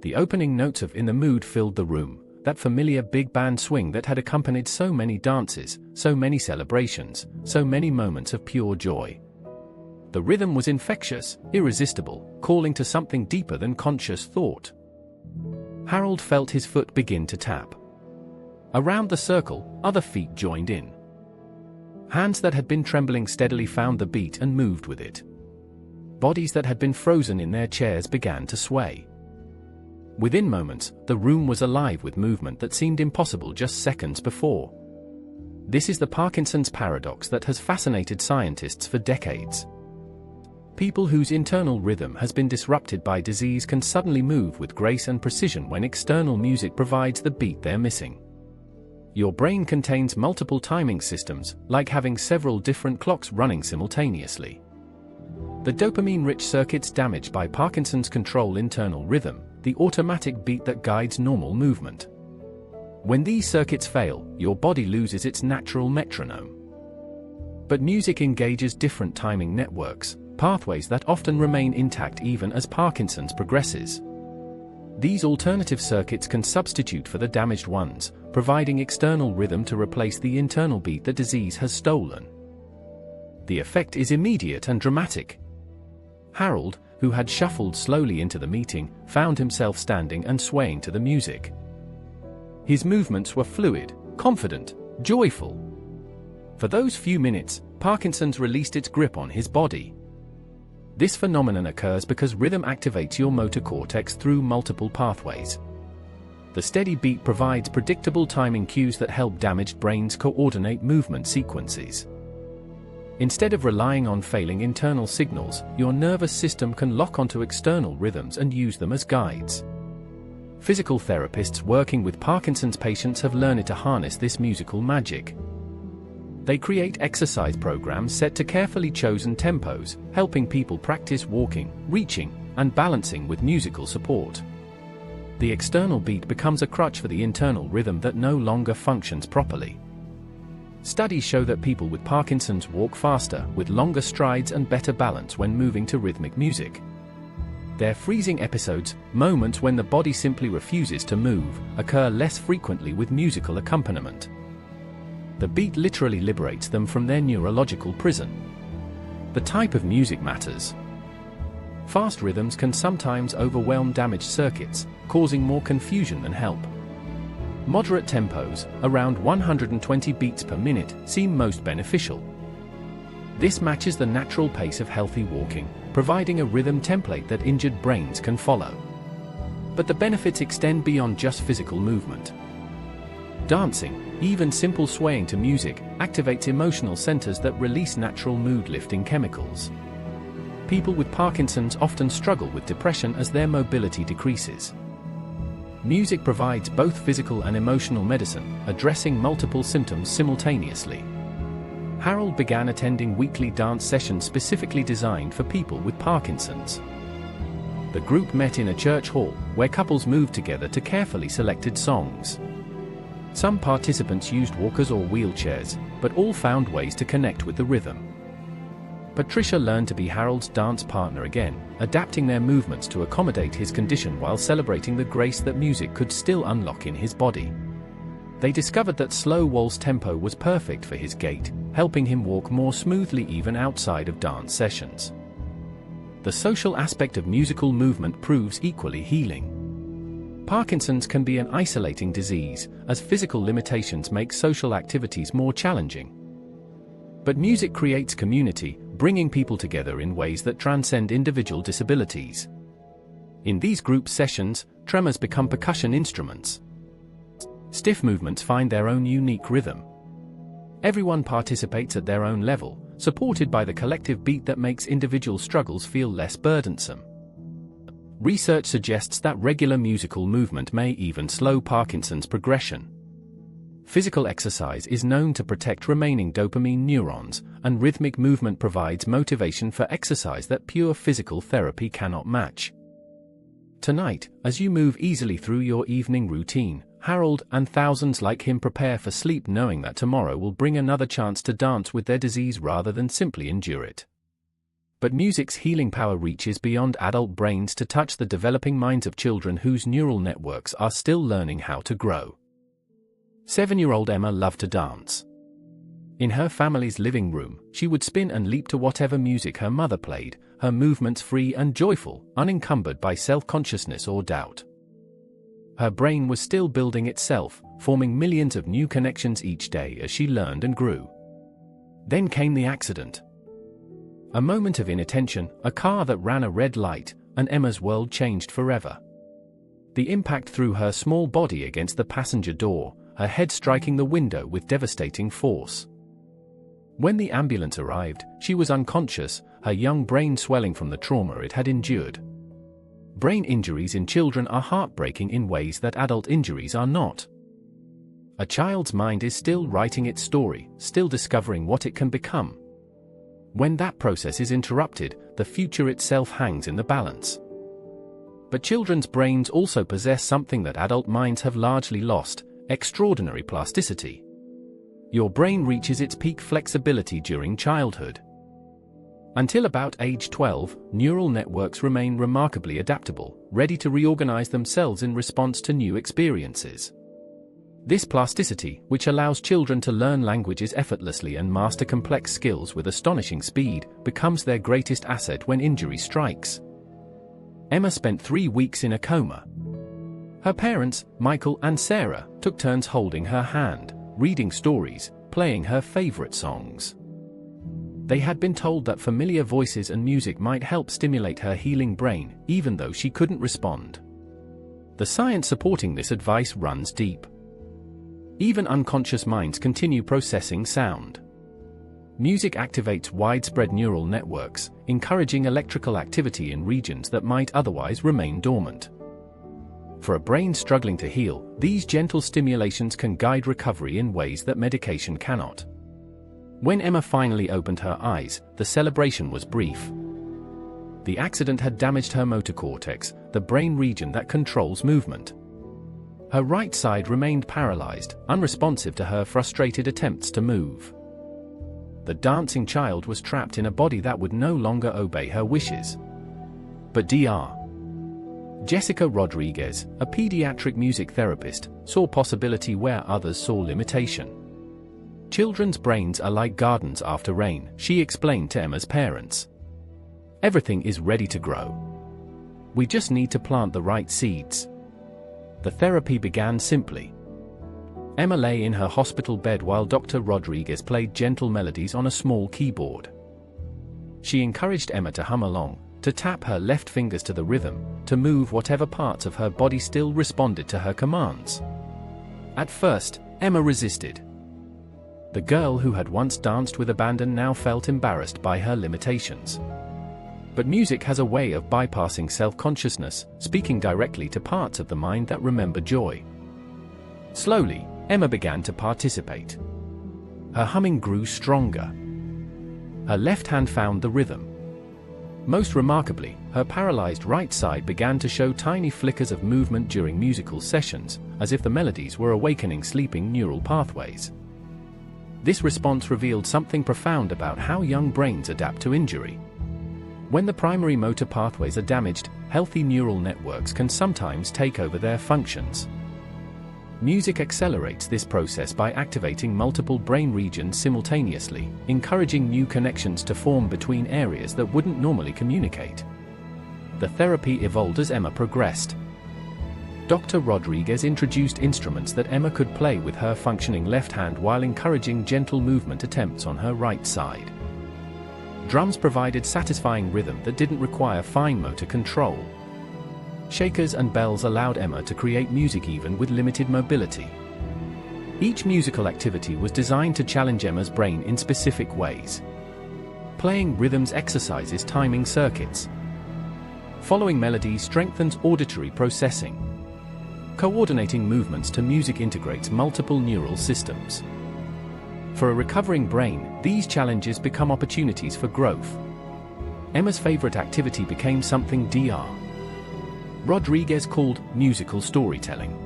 The opening notes of "In the Mood" filled the room, that familiar big band swing that had accompanied so many dances, so many celebrations, so many moments of pure joy. The rhythm was infectious, irresistible, calling to something deeper than conscious thought. Harold felt his foot begin to tap. Around the circle, other feet joined in. Hands that had been trembling steadily found the beat and moved with it. Bodies that had been frozen in their chairs began to sway. Within moments, the room was alive with movement that seemed impossible just seconds before. This is the Parkinson's paradox that has fascinated scientists for decades. People whose internal rhythm has been disrupted by disease can suddenly move with grace and precision when external music provides the beat they're missing. Your brain contains multiple timing systems, like having several different clocks running simultaneously. The dopamine-rich circuits damaged by Parkinson's control internal rhythm, the automatic beat that guides normal movement. When these circuits fail, your body loses its natural metronome. But music engages different timing networks, pathways that often remain intact even as Parkinson's progresses. These alternative circuits can substitute for the damaged ones, providing external rhythm to replace the internal beat the disease has stolen. The effect is immediate and dramatic. Harold, who had shuffled slowly into the meeting, found himself standing and swaying to the music. His movements were fluid, confident, joyful. For those few minutes, Parkinson's released its grip on his body. This phenomenon occurs because rhythm activates your motor cortex through multiple pathways. The steady beat provides predictable timing cues that help damaged brains coordinate movement sequences. Instead of relying on failing internal signals, your nervous system can lock onto external rhythms and use them as guides. Physical therapists working with Parkinson's patients have learned to harness this musical magic. They create exercise programs set to carefully chosen tempos, helping people practice walking, reaching, and balancing with musical support. The external beat becomes a crutch for the internal rhythm that no longer functions properly. Studies show that people with Parkinson's walk faster, with longer strides and better balance when moving to rhythmic music. Their freezing episodes, moments when the body simply refuses to move, occur less frequently with musical accompaniment. The beat literally liberates them from their neurological prison. The type of music matters. Fast rhythms can sometimes overwhelm damaged circuits, causing more confusion than help. Moderate tempos, around 120 beats per minute, seem most beneficial. This matches the natural pace of healthy walking, providing a rhythm template that injured brains can follow. But the benefits extend beyond just physical movement. Dancing, even simple swaying to music, activates emotional centers that release natural mood-lifting chemicals. People with Parkinson's often struggle with depression as their mobility decreases. Music provides both physical and emotional medicine, addressing multiple symptoms simultaneously. Harold began attending weekly dance sessions specifically designed for people with Parkinson's. The group met in a church hall, where couples moved together to carefully selected songs. Some participants used walkers or wheelchairs, but all found ways to connect with the rhythm. Patricia learned to be Harold's dance partner again, adapting their movements to accommodate his condition while celebrating the grace that music could still unlock in his body. They discovered that slow waltz tempo was perfect for his gait, helping him walk more smoothly even outside of dance sessions. The social aspect of musical movement proves equally healing. Parkinson's can be an isolating disease, as physical limitations make social activities more challenging. But music creates community, bringing people together in ways that transcend individual disabilities. In these group sessions, tremors become percussion instruments. Stiff movements find their own unique rhythm. Everyone participates at their own level, supported by the collective beat that makes individual struggles feel less burdensome. Research suggests that regular musical movement may even slow Parkinson's progression. Physical exercise is known to protect remaining dopamine neurons, and rhythmic movement provides motivation for exercise that pure physical therapy cannot match. Tonight, as you move easily through your evening routine, Harold and thousands like him prepare for sleep knowing that tomorrow will bring another chance to dance with their disease rather than simply endure it. But music's healing power reaches beyond adult brains to touch the developing minds of children whose neural networks are still learning how to grow. 7-year-old Emma loved to dance. In her family's living room, she would spin and leap to whatever music her mother played, her movements free and joyful, unencumbered by self-consciousness or doubt. Her brain was still building itself, forming millions of new connections each day as she learned and grew. Then came the accident. A moment of inattention, a car that ran a red light, and Emma's world changed forever. The impact threw her small body against the passenger door, her head striking the window with devastating force. When the ambulance arrived, she was unconscious, her young brain swelling from the trauma it had endured. Brain injuries in children are heartbreaking in ways that adult injuries are not. A child's mind is still writing its story, still discovering what it can become. When that process is interrupted, the future itself hangs in the balance. But children's brains also possess something that adult minds have largely lost: extraordinary plasticity. Your brain reaches its peak flexibility during childhood. Until about age 12, neural networks remain remarkably adaptable, ready to reorganize themselves in response to new experiences. This plasticity, which allows children to learn languages effortlessly and master complex skills with astonishing speed, becomes their greatest asset when injury strikes. Emma spent 3 weeks in a coma. Her parents, Michael and Sarah, took turns holding her hand, reading stories, playing her favorite songs. They had been told that familiar voices and music might help stimulate her healing brain, even though she couldn't respond. The science supporting this advice runs deep. Even unconscious minds continue processing sound. Music activates widespread neural networks, encouraging electrical activity in regions that might otherwise remain dormant. For a brain struggling to heal, these gentle stimulations can guide recovery in ways that medication cannot. When Emma finally opened her eyes, the celebration was brief. The accident had damaged her motor cortex, the brain region that controls movement. Her right side remained paralyzed, unresponsive to her frustrated attempts to move. The dancing child was trapped in a body that would no longer obey her wishes. But Dr. Jessica Rodriguez, a pediatric music therapist, saw possibility where others saw limitation. Children's brains are like gardens after rain, she explained to Emma's parents. Everything is ready to grow. We just need to plant the right seeds. The therapy began simply. Emma lay in her hospital bed while Dr. Rodriguez played gentle melodies on a small keyboard. She encouraged Emma to hum along, to tap her left fingers to the rhythm, to move whatever parts of her body still responded to her commands. At first, Emma resisted. The girl who had once danced with abandon now felt embarrassed by her limitations. But music has a way of bypassing self-consciousness, speaking directly to parts of the mind that remember joy. Slowly, Emma began to participate. Her humming grew stronger. Her left hand found the rhythm. Most remarkably, her paralyzed right side began to show tiny flickers of movement during musical sessions, as if the melodies were awakening sleeping neural pathways. This response revealed something profound about how young brains adapt to injury. When the primary motor pathways are damaged, healthy neural networks can sometimes take over their functions. Music accelerates this process by activating multiple brain regions simultaneously, encouraging new connections to form between areas that wouldn't normally communicate. The therapy evolved as Emma progressed. Dr. Rodriguez introduced instruments that Emma could play with her functioning left hand while encouraging gentle movement attempts on her right side. Drums provided satisfying rhythm that didn't require fine motor control. Shakers and bells allowed Emma to create music even with limited mobility. Each musical activity was designed to challenge Emma's brain in specific ways. Playing rhythms exercises timing circuits. Following melodies strengthens auditory processing. Coordinating movements to music integrates multiple neural systems. For a recovering brain, these challenges become opportunities for growth. Emma's favorite activity became something Dr. Rodriguez called musical storytelling.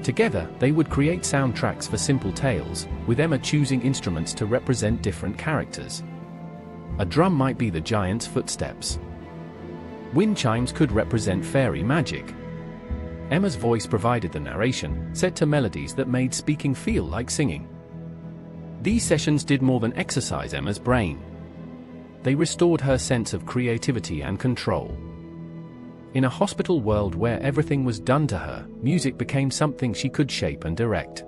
Together, they would create soundtracks for simple tales, with Emma choosing instruments to represent different characters. A drum might be the giant's footsteps. Wind chimes could represent fairy magic. Emma's voice provided the narration, set to melodies that made speaking feel like singing. These sessions did more than exercise Emma's brain. They restored her sense of creativity and control. In a hospital world where everything was done to her, music became something she could shape and direct.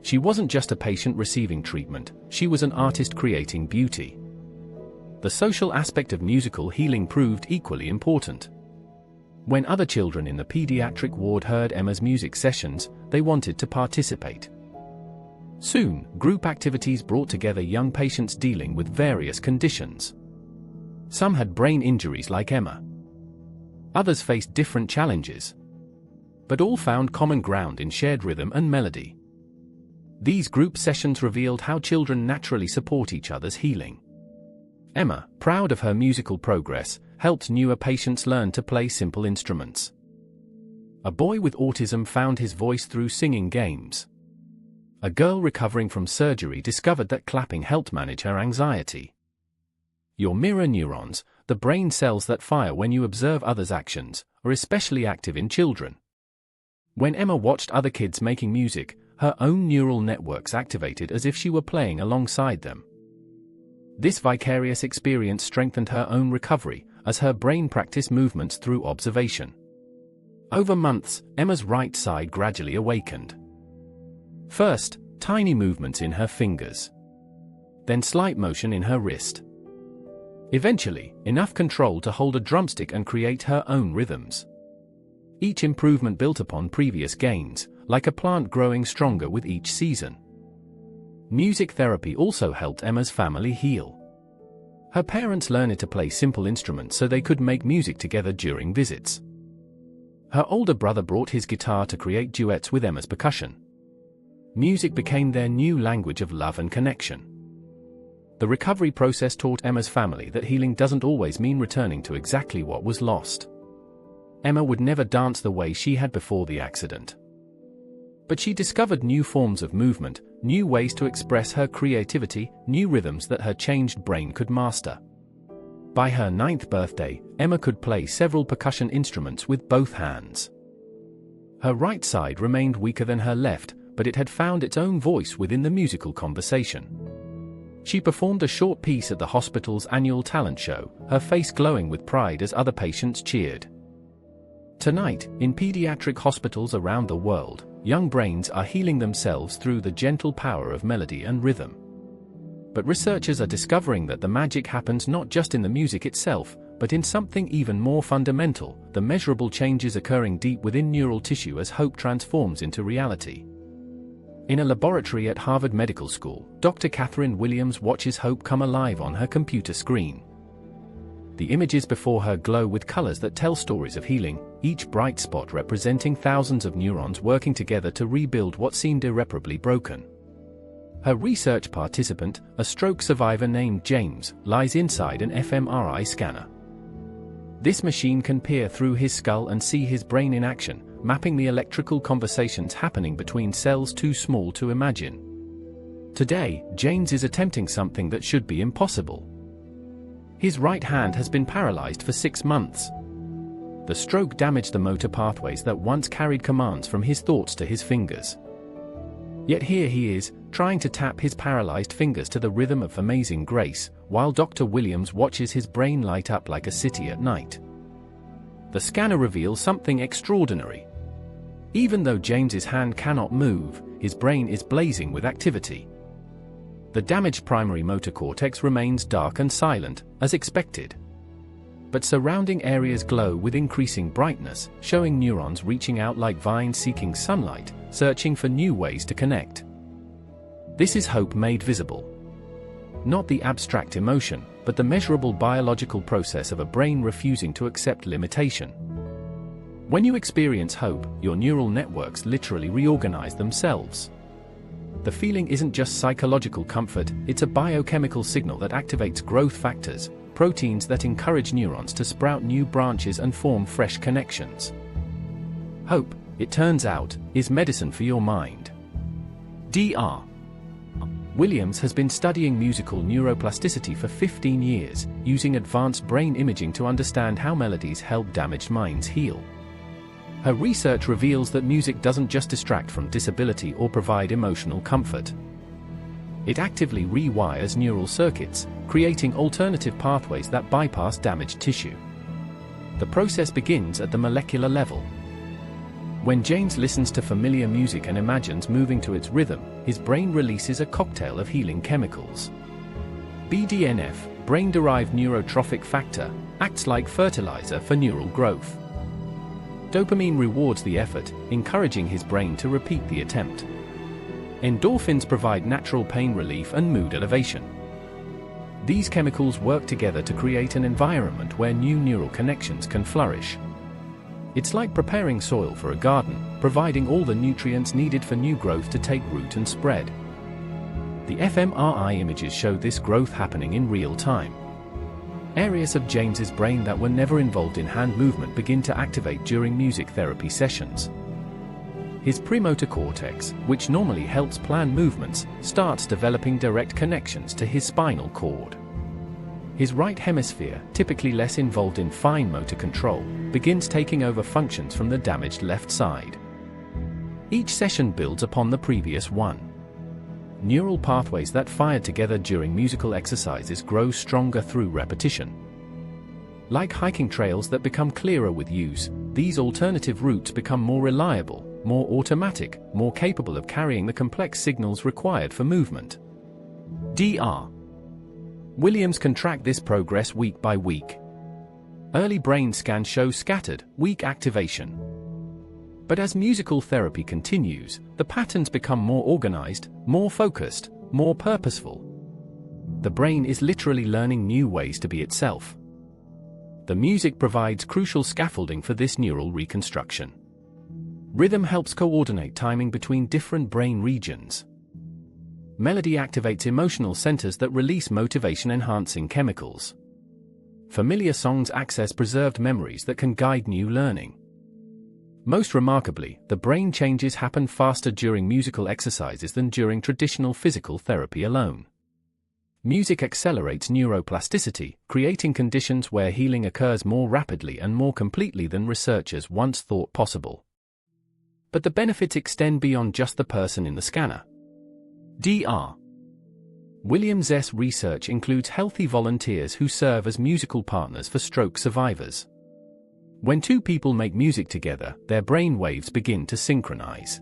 She wasn't just a patient receiving treatment, she was an artist creating beauty. The social aspect of musical healing proved equally important. When other children in the pediatric ward heard Emma's music sessions, they wanted to participate. Soon, group activities brought together young patients dealing with various conditions. Some had brain injuries like Emma. Others faced different challenges. But all found common ground in shared rhythm and melody. These group sessions revealed how children naturally support each other's healing. Emma, proud of her musical progress, helped newer patients learn to play simple instruments. A boy with autism found his voice through singing games. A girl recovering from surgery discovered that clapping helped manage her anxiety. Your mirror neurons, the brain cells that fire when you observe others' actions, are especially active in children. When Emma watched other kids making music, her own neural networks activated as if she were playing alongside them. This vicarious experience strengthened her own recovery, as her brain practiced movements through observation. Over months, Emma's right side gradually awakened. First, tiny movements in her fingers. Then slight motion in her wrist. Eventually, enough control to hold a drumstick and create her own rhythms. Each improvement built upon previous gains, like a plant growing stronger with each season. Music therapy also helped Emma's family heal. Her parents learned to play simple instruments so they could make music together during visits. Her older brother brought his guitar to create duets with Emma's percussion. Music became their new language of love and connection. The recovery process taught Emma's family that healing doesn't always mean returning to exactly what was lost. Emma would never dance the way she had before the accident. But she discovered new forms of movement, new ways to express her creativity, new rhythms that her changed brain could master. By her 9th birthday, Emma could play several percussion instruments with both hands. Her right side remained weaker than her left, but it had found its own voice within the musical conversation. She performed a short piece at the hospital's annual talent show, her face glowing with pride as other patients cheered. Tonight, in pediatric hospitals around the world, young brains are healing themselves through the gentle power of melody and rhythm. But researchers are discovering that the magic happens not just in the music itself, but in something even more fundamental, the measurable changes occurring deep within neural tissue as hope transforms into reality. In a laboratory at Harvard Medical School, Dr. Catherine Williams watches hope come alive on her computer screen. The images before her glow with colors that tell stories of healing, each bright spot representing thousands of neurons working together to rebuild what seemed irreparably broken. Her research participant, a stroke survivor named James, lies inside an fMRI scanner. This machine can peer through his skull and see his brain in action, mapping the electrical conversations happening between cells too small to imagine. Today, James is attempting something that should be impossible. His right hand has been paralyzed for 6 months. The stroke damaged the motor pathways that once carried commands from his thoughts to his fingers. Yet here he is, trying to tap his paralyzed fingers to the rhythm of Amazing Grace, while Dr. Williams watches his brain light up like a city at night. The scanner reveals something extraordinary. Even though James's hand cannot move, his brain is blazing with activity. The damaged primary motor cortex remains dark and silent, as expected. But surrounding areas glow with increasing brightness, showing neurons reaching out like vines seeking sunlight, searching for new ways to connect. This is hope made visible. Not the abstract emotion, but the measurable biological process of a brain refusing to accept limitation. When you experience hope, your neural networks literally reorganize themselves. The feeling isn't just psychological comfort, it's a biochemical signal that activates growth factors, proteins that encourage neurons to sprout new branches and form fresh connections. Hope, it turns out, is medicine for your mind. Dr. Williams has been studying musical neuroplasticity for 15 years, using advanced brain imaging to understand how melodies help damaged minds heal. Her research reveals that music doesn't just distract from disability or provide emotional comfort. It actively rewires neural circuits, creating alternative pathways that bypass damaged tissue. The process begins at the molecular level. When James listens to familiar music and imagines moving to its rhythm, his brain releases a cocktail of healing chemicals. BDNF, brain-derived neurotrophic factor, acts like fertilizer for neural growth. Dopamine rewards the effort, encouraging his brain to repeat the attempt. Endorphins provide natural pain relief and mood elevation. These chemicals work together to create an environment where new neural connections can flourish. It's like preparing soil for a garden, providing all the nutrients needed for new growth to take root and spread. The fMRI images show this growth happening in real time. Areas of James's brain that were never involved in hand movement begin to activate during music therapy sessions. His premotor cortex, which normally helps plan movements, starts developing direct connections to his spinal cord. His right hemisphere, typically less involved in fine motor control, begins taking over functions from the damaged left side. Each session builds upon the previous one. Neural pathways that fired together during musical exercises grow stronger through repetition. Like hiking trails that become clearer with use, these alternative routes become more reliable, more automatic, more capable of carrying the complex signals required for movement. Dr. Williams can track this progress week by week. Early brain scans show scattered, weak activation. But as musical therapy continues, the patterns become more organized, more focused, more purposeful. The brain is literally learning new ways to be itself. The music provides crucial scaffolding for this neural reconstruction. Rhythm helps coordinate timing between different brain regions. Melody activates emotional centers that release motivation-enhancing chemicals. Familiar songs access preserved memories that can guide new learning. Most remarkably, the brain changes happen faster during musical exercises than during traditional physical therapy alone. Music accelerates neuroplasticity, creating conditions where healing occurs more rapidly and more completely than researchers once thought possible. But the benefits extend beyond just the person in the scanner. Dr. Williams' research includes healthy volunteers who serve as musical partners for stroke survivors. When two people make music together, their brain waves begin to synchronize.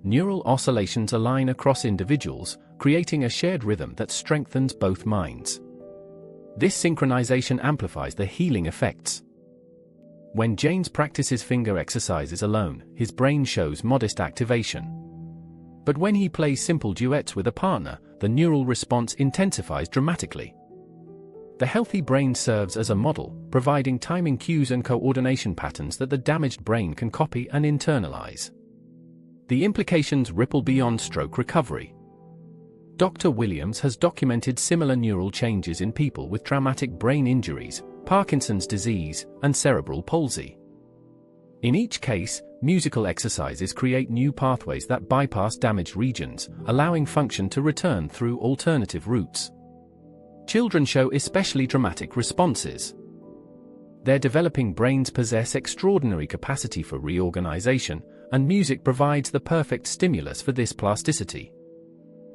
Neural oscillations align across individuals, creating a shared rhythm that strengthens both minds. This synchronization amplifies the healing effects. When James practices finger exercises alone, his brain shows modest activation. But when he plays simple duets with a partner, the neural response intensifies dramatically. The healthy brain serves as a model, providing timing cues and coordination patterns that the damaged brain can copy and internalize. The implications ripple beyond stroke recovery. Dr. Williams has documented similar neural changes in people with traumatic brain injuries, Parkinson's disease, and cerebral palsy. In each case, musical exercises create new pathways that bypass damaged regions, allowing function to return through alternative routes. Children show especially dramatic responses. Their developing brains possess extraordinary capacity for reorganization, and music provides the perfect stimulus for this plasticity.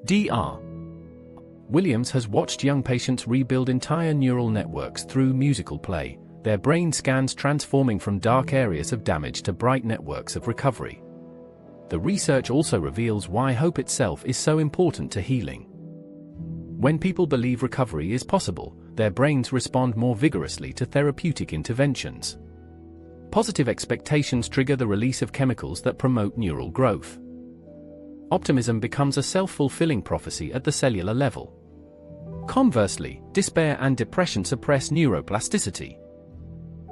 Dr. Williams has watched young patients rebuild entire neural networks through musical play, their brain scans transforming from dark areas of damage to bright networks of recovery. The research also reveals why hope itself is so important to healing. When people believe recovery is possible, their brains respond more vigorously to therapeutic interventions. Positive expectations trigger the release of chemicals that promote neural growth. Optimism becomes a self-fulfilling prophecy at the cellular level. Conversely, despair and depression suppress neuroplasticity.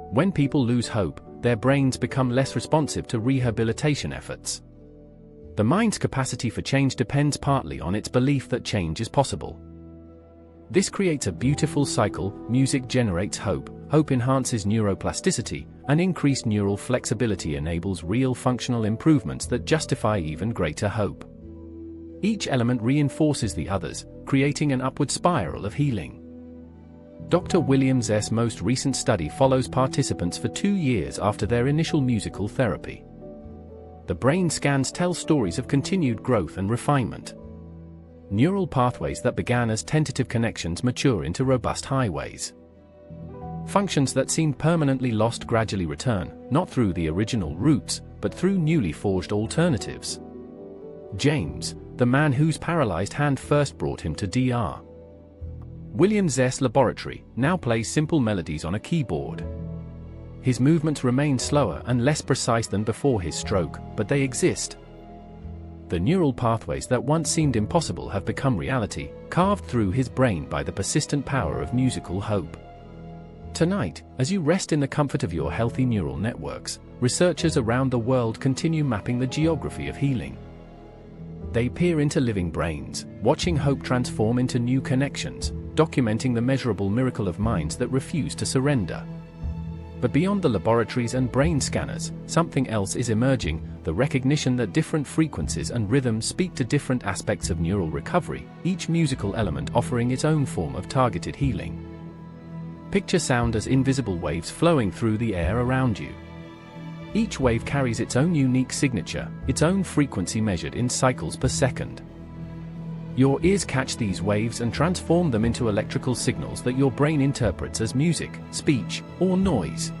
When people lose hope, their brains become less responsive to rehabilitation efforts. The mind's capacity for change depends partly on its belief that change is possible. This creates a beautiful cycle: music generates hope, hope enhances neuroplasticity, and increased neural flexibility enables real functional improvements that justify even greater hope. Each element reinforces the others, creating an upward spiral of healing. Dr. Williams' most recent study follows participants for 2 years after their initial musical therapy. The brain scans tell stories of continued growth and refinement. Neural pathways that began as tentative connections mature into robust highways. Functions that seemed permanently lost gradually return, not through the original routes, but through newly forged alternatives. James, the man whose paralyzed hand first brought him to Dr. Williams' laboratory, now plays simple melodies on a keyboard. His movements remain slower and less precise than before his stroke, but they exist. The neural pathways that once seemed impossible have become reality, carved through his brain by the persistent power of musical hope. Tonight, as you rest in the comfort of your healthy neural networks, researchers around the world continue mapping the geography of healing. They peer into living brains, watching hope transform into new connections, documenting the measurable miracle of minds that refuse to surrender. But beyond the laboratories and brain scanners, something else is emerging, the recognition that different frequencies and rhythms speak to different aspects of neural recovery, each musical element offering its own form of targeted healing. Picture sound as invisible waves flowing through the air around you. Each wave carries its own unique signature, its own frequency measured in cycles per second. Your ears catch these waves and transform them into electrical signals that your brain interprets as music, speech, or noise.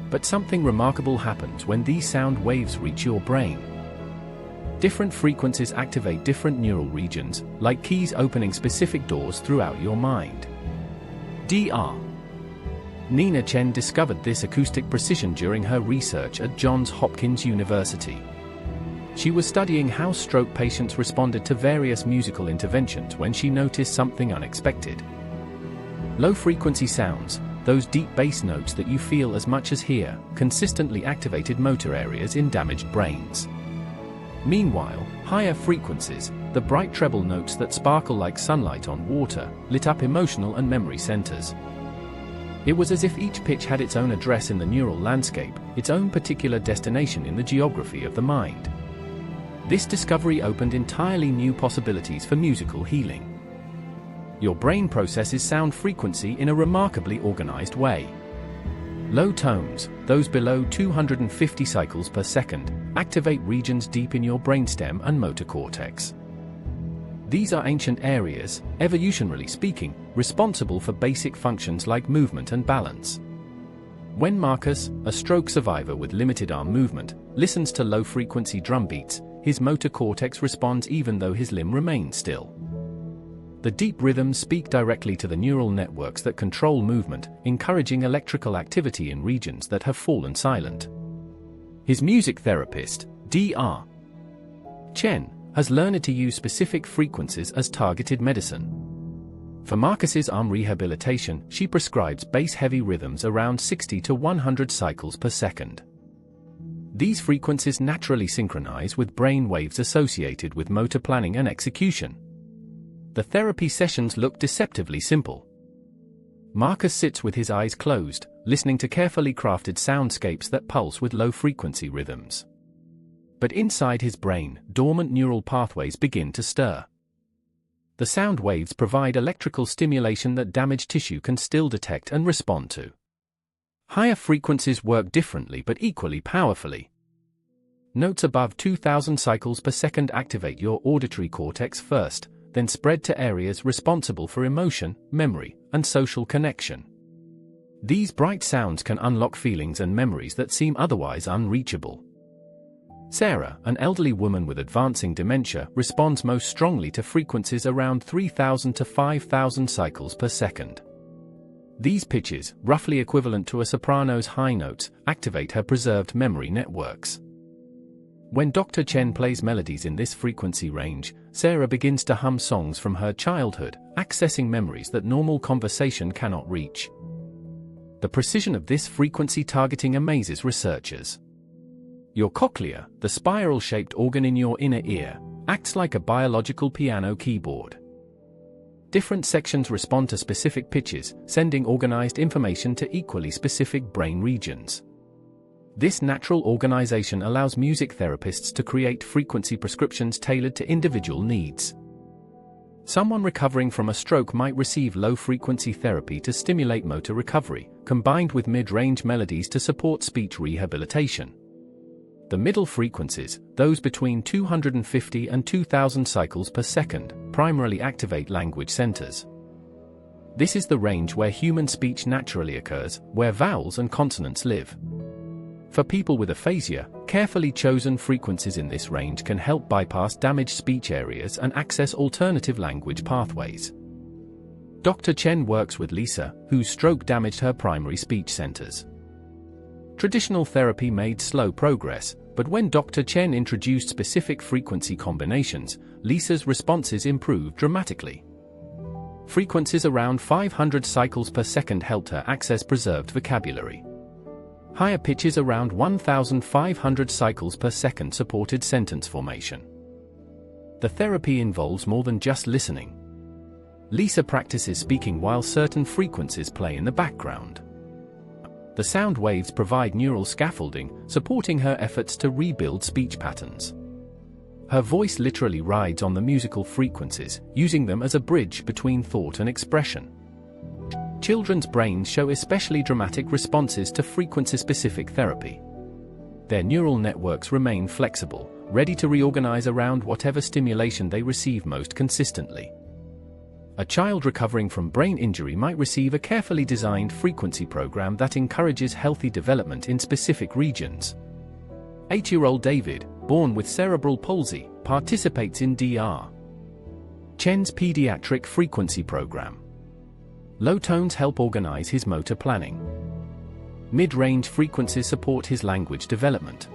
But something remarkable happens when these sound waves reach your brain. Different frequencies activate different neural regions, like keys opening specific doors throughout your mind. Dr. Nina Chen discovered this acoustic precision during her research at Johns Hopkins University. She was studying how stroke patients responded to various musical interventions when she noticed something unexpected. Low-frequency sounds, those deep bass notes that you feel as much as hear, consistently activated motor areas in damaged brains. Meanwhile, higher frequencies, the bright treble notes that sparkle like sunlight on water, lit up emotional and memory centers. It was as if each pitch had its own address in the neural landscape, its own particular destination in the geography of the mind. This discovery opened entirely new possibilities for musical healing. Your brain processes sound frequency in a remarkably organized way. Low tones, those below 250 cycles per second, activate regions deep in your brainstem and motor cortex. These are ancient areas, evolutionarily speaking, responsible for basic functions like movement and balance. When Marcus, a stroke survivor with limited arm movement, listens to low-frequency drum beats, his motor cortex responds even though his limb remains still. The deep rhythms speak directly to the neural networks that control movement, encouraging electrical activity in regions that have fallen silent. His music therapist, Dr. Chen, has learned to use specific frequencies as targeted medicine. For Marcus's arm rehabilitation, she prescribes bass-heavy rhythms around 60 to 100 cycles per second. These frequencies naturally synchronize with brain waves associated with motor planning and execution. The therapy sessions look deceptively simple. Marcus sits with his eyes closed, listening to carefully crafted soundscapes that pulse with low-frequency rhythms. But inside his brain, dormant neural pathways begin to stir. The sound waves provide electrical stimulation that damaged tissue can still detect and respond to. Higher frequencies work differently but equally powerfully. Notes above 2000 cycles per second activate your auditory cortex first, then spread to areas responsible for emotion, memory, and social connection. These bright sounds can unlock feelings and memories that seem otherwise unreachable. Sarah, an elderly woman with advancing dementia, responds most strongly to frequencies around 3000 to 5000 cycles per second. These pitches, roughly equivalent to a soprano's high notes, activate her preserved memory networks. When Dr. Chen plays melodies in this frequency range, Sarah begins to hum songs from her childhood, accessing memories that normal conversation cannot reach. The precision of this frequency targeting amazes researchers. Your cochlea, the spiral-shaped organ in your inner ear, acts like a biological piano keyboard. Different sections respond to specific pitches, sending organized information to equally specific brain regions. This natural organization allows music therapists to create frequency prescriptions tailored to individual needs. Someone recovering from a stroke might receive low-frequency therapy to stimulate motor recovery, combined with mid-range melodies to support speech rehabilitation. The middle frequencies, those between 250 and 2000 cycles per second, primarily activate language centers. This is the range where human speech naturally occurs, where vowels and consonants live. For people with aphasia, carefully chosen frequencies in this range can help bypass damaged speech areas and access alternative language pathways. Dr. Chen works with Lisa, whose stroke damaged her primary speech centers. Traditional therapy made slow progress, but when Dr. Chen introduced specific frequency combinations, Lisa's responses improved dramatically. Frequencies around 500 cycles per second helped her access preserved vocabulary. Higher pitches around 1,500 cycles per second supported sentence formation. The therapy involves more than just listening. Lisa practices speaking while certain frequencies play in the background. The sound waves provide neural scaffolding, supporting her efforts to rebuild speech patterns. Her voice literally rides on the musical frequencies, using them as a bridge between thought and expression. Children's brains show especially dramatic responses to frequency-specific therapy. Their neural networks remain flexible, ready to reorganize around whatever stimulation they receive most consistently. A child recovering from brain injury might receive a carefully designed frequency program that encourages healthy development in specific regions. 8-year-old David, born with cerebral palsy, participates in Dr. Chen's pediatric frequency program. Low tones help organize his motor planning. Mid-range frequencies support his language development.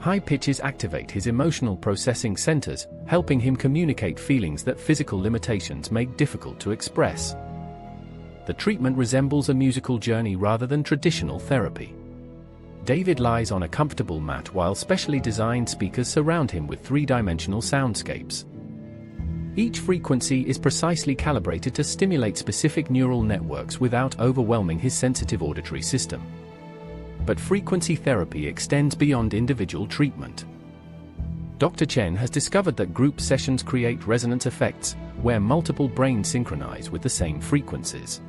High pitches activate his emotional processing centers, helping him communicate feelings that physical limitations make difficult to express. The treatment resembles a musical journey rather than traditional therapy. David lies on a comfortable mat while specially designed speakers surround him with three-dimensional soundscapes. Each frequency is precisely calibrated to stimulate specific neural networks without overwhelming his sensitive auditory system. But frequency therapy extends beyond individual treatment. Dr. Chen has discovered that group sessions create resonance effects, where multiple brains synchronize with the same frequencies.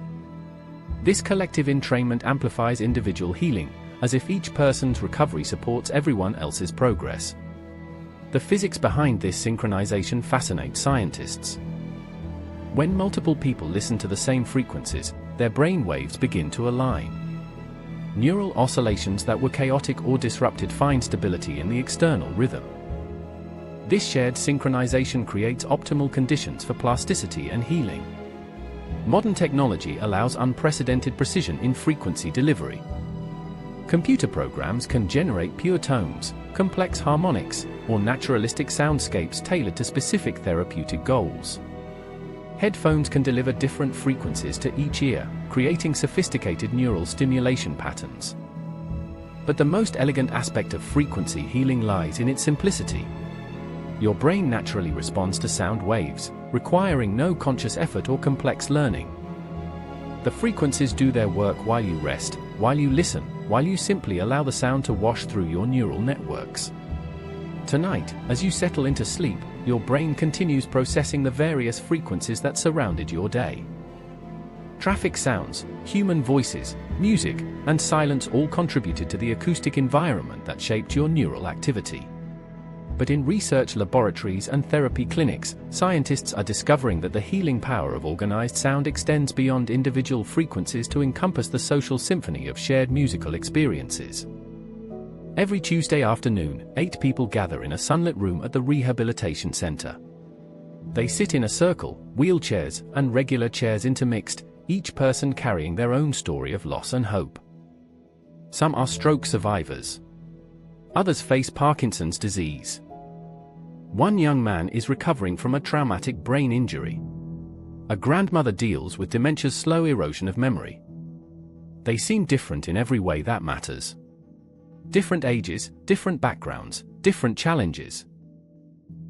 This collective entrainment amplifies individual healing, as if each person's recovery supports everyone else's progress. The physics behind this synchronization fascinates scientists. When multiple people listen to the same frequencies, their brain waves begin to align. Neural oscillations that were chaotic or disrupted find stability in the external rhythm. This shared synchronization creates optimal conditions for plasticity and healing. Modern technology allows unprecedented precision in frequency delivery. Computer programs can generate pure tones, complex harmonics, or naturalistic soundscapes tailored to specific therapeutic goals. Headphones can deliver different frequencies to each ear, creating sophisticated neural stimulation patterns. But the most elegant aspect of frequency healing lies in its simplicity. Your brain naturally responds to sound waves, requiring no conscious effort or complex learning. The frequencies do their work while you rest, while you listen, while you simply allow the sound to wash through your neural networks. Tonight, as you settle into sleep, your brain continues processing the various frequencies that surrounded your day. Traffic sounds, human voices, music, and silence all contributed to the acoustic environment that shaped your neural activity. But in research laboratories and therapy clinics, scientists are discovering that the healing power of organized sound extends beyond individual frequencies to encompass the social symphony of shared musical experiences. Every Tuesday afternoon, 8 people gather in a sunlit room at the rehabilitation center. They sit in a circle, wheelchairs and regular chairs intermixed, each person carrying their own story of loss and hope. Some are stroke survivors. Others face Parkinson's disease. One young man is recovering from a traumatic brain injury. A grandmother deals with dementia's slow erosion of memory. They seem different in every way that matters. Different ages, different backgrounds, different challenges.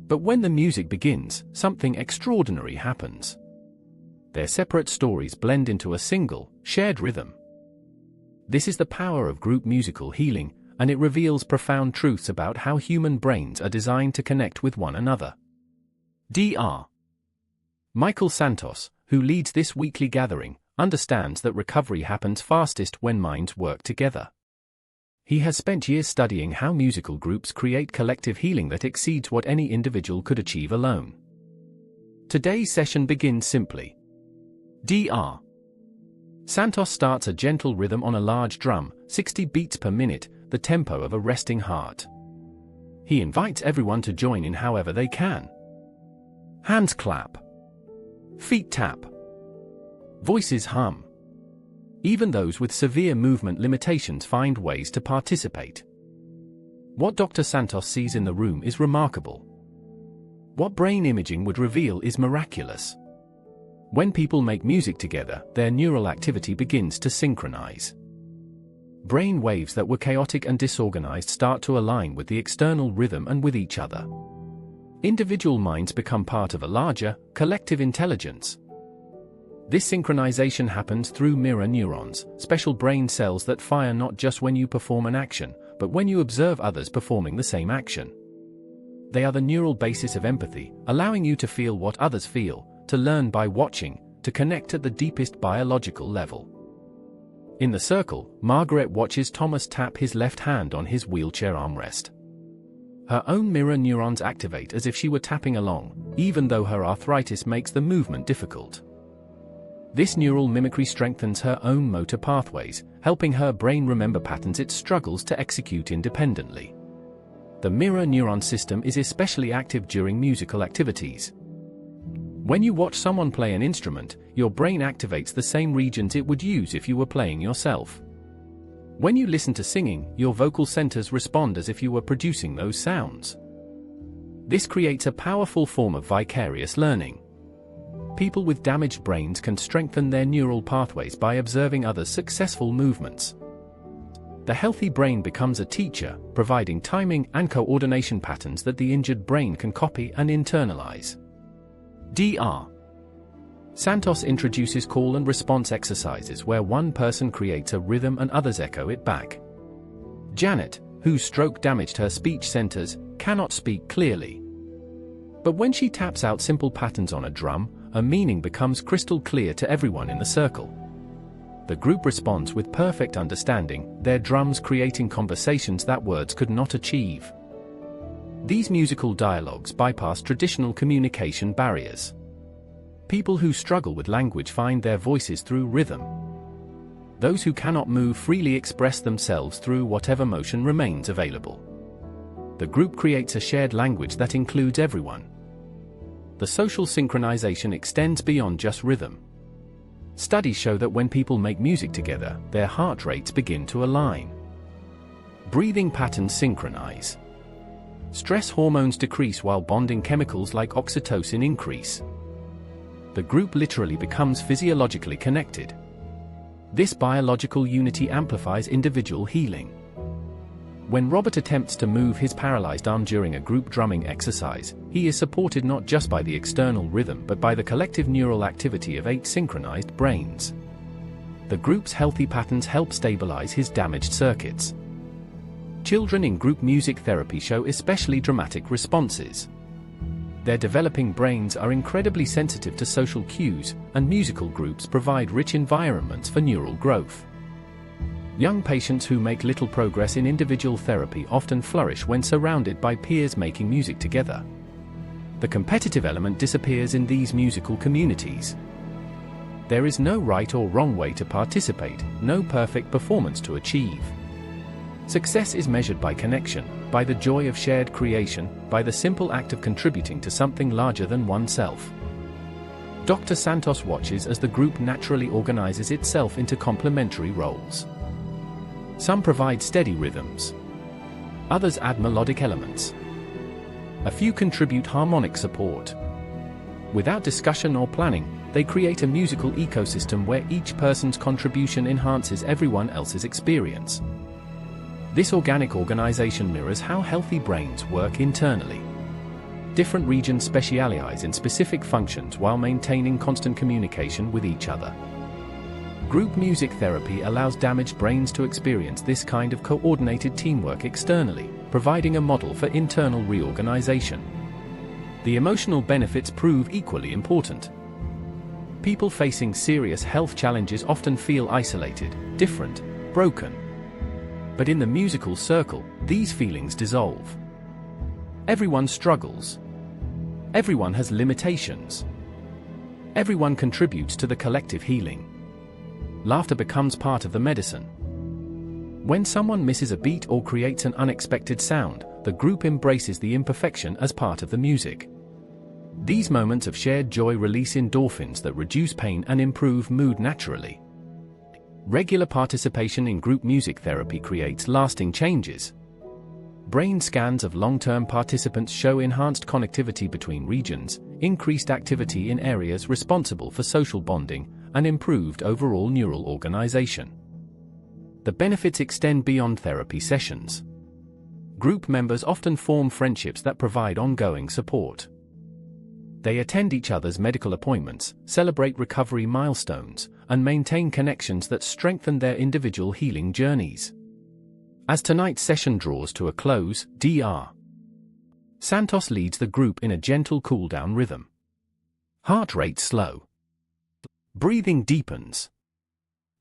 But when the music begins, something extraordinary happens. Their separate stories blend into a single, shared rhythm. This is the power of group musical healing, and it reveals profound truths about how human brains are designed to connect with one another. Dr. Michael Santos, who leads this weekly gathering, understands that recovery happens fastest when minds work together. He has spent years studying how musical groups create collective healing that exceeds what any individual could achieve alone. Today's session begins simply. Dr. Santos starts a gentle rhythm on a large drum, 60 beats per minute, the tempo of a resting heart. He invites everyone to join in however they can. Hands clap. Feet tap. Voices hum. Even those with severe movement limitations find ways to participate. What Dr. Santos sees in the room is remarkable. What brain imaging would reveal is miraculous. When people make music together, their neural activity begins to synchronize. Brain waves that were chaotic and disorganized start to align with the external rhythm and with each other. Individual minds become part of a larger, collective intelligence. This synchronization happens through mirror neurons, special brain cells that fire not just when you perform an action, but when you observe others performing the same action. They are the neural basis of empathy, allowing you to feel what others feel, to learn by watching, to connect at the deepest biological level. In the circle, Margaret watches Thomas tap his left hand on his wheelchair armrest. Her own mirror neurons activate as if she were tapping along, even though her arthritis makes the movement difficult. This neural mimicry strengthens her own motor pathways, helping her brain remember patterns it struggles to execute independently. The mirror neuron system is especially active during musical activities. When you watch someone play an instrument, your brain activates the same regions it would use if you were playing yourself. When you listen to singing, your vocal centers respond as if you were producing those sounds. This creates a powerful form of vicarious learning. People with damaged brains can strengthen their neural pathways by observing others' successful movements. The healthy brain becomes a teacher, providing timing and coordination patterns that the injured brain can copy and internalize. Dr. Santos introduces call and response exercises where one person creates a rhythm and others echo it back. Janet, whose stroke damaged her speech centers, cannot speak clearly. But when she taps out simple patterns on a drum, a meaning becomes crystal clear to everyone in the circle. The group responds with perfect understanding, their drums creating conversations that words could not achieve. These musical dialogues bypass traditional communication barriers. People who struggle with language find their voices through rhythm. Those who cannot move freely express themselves through whatever motion remains available. The group creates a shared language that includes everyone. The social synchronization extends beyond just rhythm. Studies show that when people make music together, their heart rates begin to align. Breathing patterns synchronize. Stress hormones decrease while bonding chemicals like oxytocin increase. The group literally becomes physiologically connected. This biological unity amplifies individual healing. When Robert attempts to move his paralyzed arm during a group drumming exercise, he is supported not just by the external rhythm but by the collective neural activity of 8 synchronized brains. The group's healthy patterns help stabilize his damaged circuits. Children in group music therapy show especially dramatic responses. Their developing brains are incredibly sensitive to social cues, and musical groups provide rich environments for neural growth. Young patients who make little progress in individual therapy often flourish when surrounded by peers making music together. The competitive element disappears in these musical communities. There is no right or wrong way to participate, no perfect performance to achieve. Success is measured by connection, by the joy of shared creation, by the simple act of contributing to something larger than oneself. Dr. Santos watches as the group naturally organizes itself into complementary roles. Some provide steady rhythms. Others add melodic elements. A few contribute harmonic support. Without discussion or planning, they create a musical ecosystem where each person's contribution enhances everyone else's experience. This organic organization mirrors how healthy brains work internally. Different regions specialize in specific functions while maintaining constant communication with each other. Group music therapy allows damaged brains to experience this kind of coordinated teamwork externally, providing a model for internal reorganization. The emotional benefits prove equally important. People facing serious health challenges often feel isolated, different, broken. But in the musical circle, these feelings dissolve. Everyone struggles. Everyone has limitations. Everyone contributes to the collective healing. Laughter becomes part of the medicine. When someone misses a beat or creates an unexpected sound, the group embraces the imperfection as part of the music. These moments of shared joy release endorphins that reduce pain and improve mood naturally. Regular participation in group music therapy creates lasting changes. Brain scans of long-term participants show enhanced connectivity between regions, increased activity in areas responsible for social bonding, and improved overall neural organization. The benefits extend beyond therapy sessions. Group members often form friendships that provide ongoing support. They attend each other's medical appointments, celebrate recovery milestones, and maintain connections that strengthen their individual healing journeys. As tonight's session draws to a close, Dr. Santos leads the group in a gentle cool-down rhythm. Heart rate slow. Breathing deepens.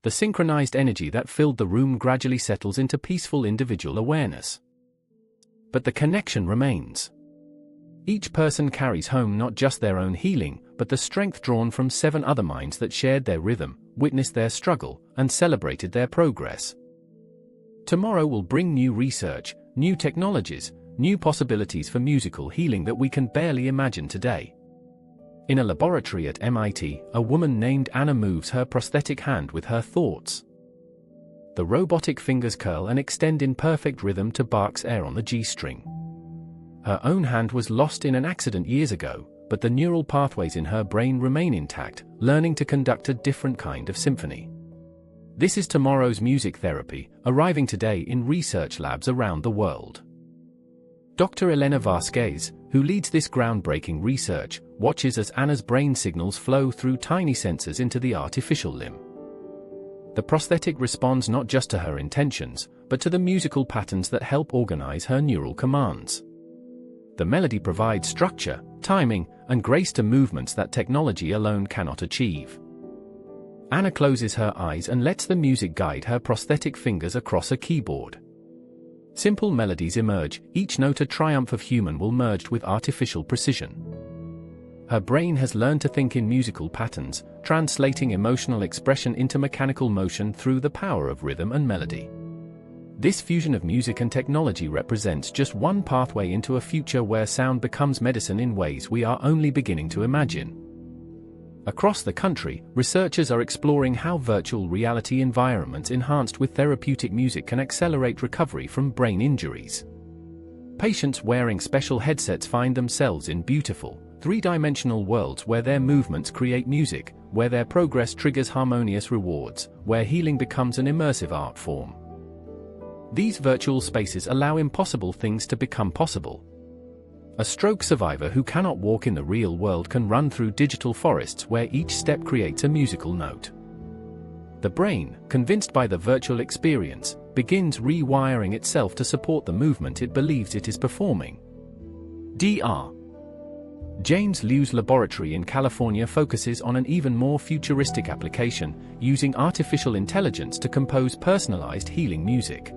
The synchronized energy that filled the room gradually settles into peaceful individual awareness. But the connection remains. Each person carries home not just their own healing, but the strength drawn from 7 other minds that shared their rhythm, witnessed their struggle, and celebrated their progress. Tomorrow will bring new research, new technologies, new possibilities for musical healing that we can barely imagine today. In a laboratory at MIT, a woman named Anna moves her prosthetic hand with her thoughts. The robotic fingers curl and extend in perfect rhythm to Bach's air on the G string. Her own hand was lost in an accident years ago, but the neural pathways in her brain remain intact, learning to conduct a different kind of symphony. This is tomorrow's music therapy, arriving today in research labs around the world. Dr. Elena Vasquez, who leads this groundbreaking research, watches as Anna's brain signals flow through tiny sensors into the artificial limb. The prosthetic responds not just to her intentions, but to the musical patterns that help organize her neural commands. The melody provides structure, timing, and grace to movements that technology alone cannot achieve. Anna closes her eyes and lets the music guide her prosthetic fingers across a keyboard. Simple melodies emerge, each note a triumph of human will merged with artificial precision. Her brain has learned to think in musical patterns, translating emotional expression into mechanical motion through the power of rhythm and melody. This fusion of music and technology represents just one pathway into a future where sound becomes medicine in ways we are only beginning to imagine. Across the country, researchers are exploring how virtual reality environments enhanced with therapeutic music can accelerate recovery from brain injuries. Patients wearing special headsets find themselves in beautiful, three-dimensional worlds where their movements create music, where their progress triggers harmonious rewards, where healing becomes an immersive art form. These virtual spaces allow impossible things to become possible. A stroke survivor who cannot walk in the real world can run through digital forests where each step creates a musical note. The brain, convinced by the virtual experience, begins rewiring itself to support the movement it believes it is performing. Dr. James Liu's laboratory in California focuses on an even more futuristic application, using artificial intelligence to compose personalized healing music.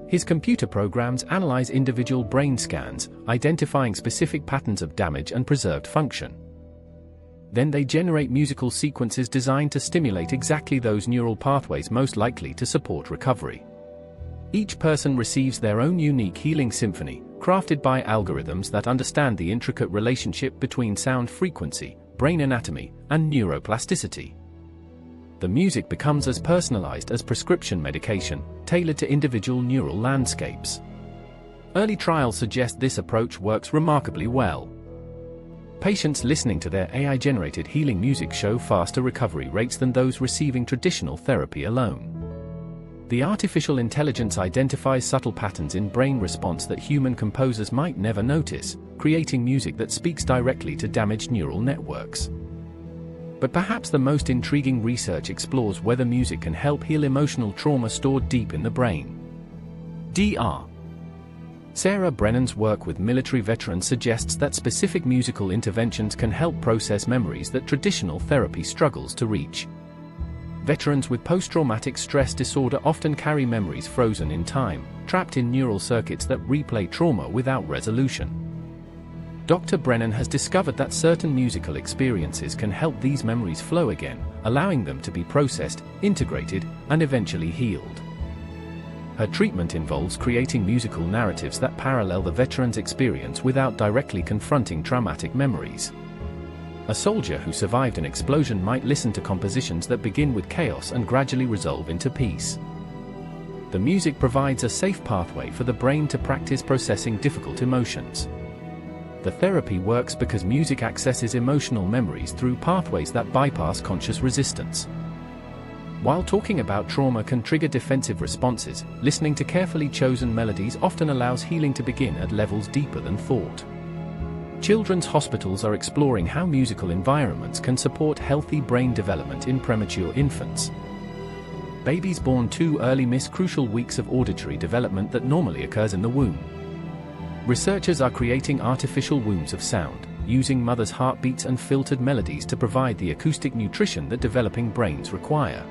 His computer programs analyze individual brain scans, identifying specific patterns of damage and preserved function. Then they generate musical sequences designed to stimulate exactly those neural pathways most likely to support recovery. Each person receives their own unique healing symphony, crafted by algorithms that understand the intricate relationship between sound frequency, brain anatomy, and neuroplasticity. The music becomes as personalized as prescription medication, tailored to individual neural landscapes. Early trials suggest this approach works remarkably well. Patients listening to their AI-generated healing music show faster recovery rates than those receiving traditional therapy alone. The artificial intelligence identifies subtle patterns in brain response that human composers might never notice, creating music that speaks directly to damaged neural networks. But perhaps the most intriguing research explores whether music can help heal emotional trauma stored deep in the brain. Dr. Sarah Brennan's work with military veterans suggests that specific musical interventions can help process memories that traditional therapy struggles to reach. Veterans with post-traumatic stress disorder often carry memories frozen in time, trapped in neural circuits that replay trauma without resolution. Dr. Brennan has discovered that certain musical experiences can help these memories flow again, allowing them to be processed, integrated, and eventually healed. Her treatment involves creating musical narratives that parallel the veteran's experience without directly confronting traumatic memories. A soldier who survived an explosion might listen to compositions that begin with chaos and gradually resolve into peace. The music provides a safe pathway for the brain to practice processing difficult emotions. The therapy works because music accesses emotional memories through pathways that bypass conscious resistance. While talking about trauma can trigger defensive responses, listening to carefully chosen melodies often allows healing to begin at levels deeper than thought. Children's hospitals are exploring how musical environments can support healthy brain development in premature infants. Babies born too early miss crucial weeks of auditory development that normally occurs in the womb. Researchers are creating artificial wombs of sound, using mothers' heartbeats and filtered melodies to provide the acoustic nutrition that developing brains require.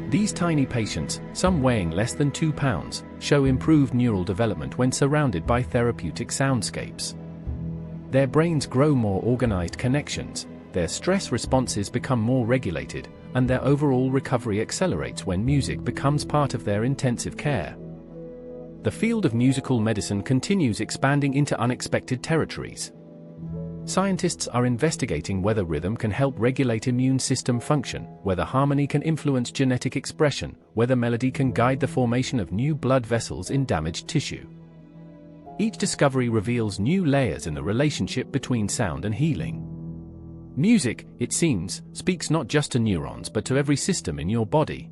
These tiny patients, some weighing less than 2 pounds, show improved neural development when surrounded by therapeutic soundscapes. Their brains grow more organized connections, their stress responses become more regulated, and their overall recovery accelerates when music becomes part of their intensive care. The field of musical medicine continues expanding into unexpected territories. Scientists are investigating whether rhythm can help regulate immune system function, whether harmony can influence genetic expression, whether melody can guide the formation of new blood vessels in damaged tissue. Each discovery reveals new layers in the relationship between sound and healing. Music, it seems, speaks not just to neurons but to every system in your body.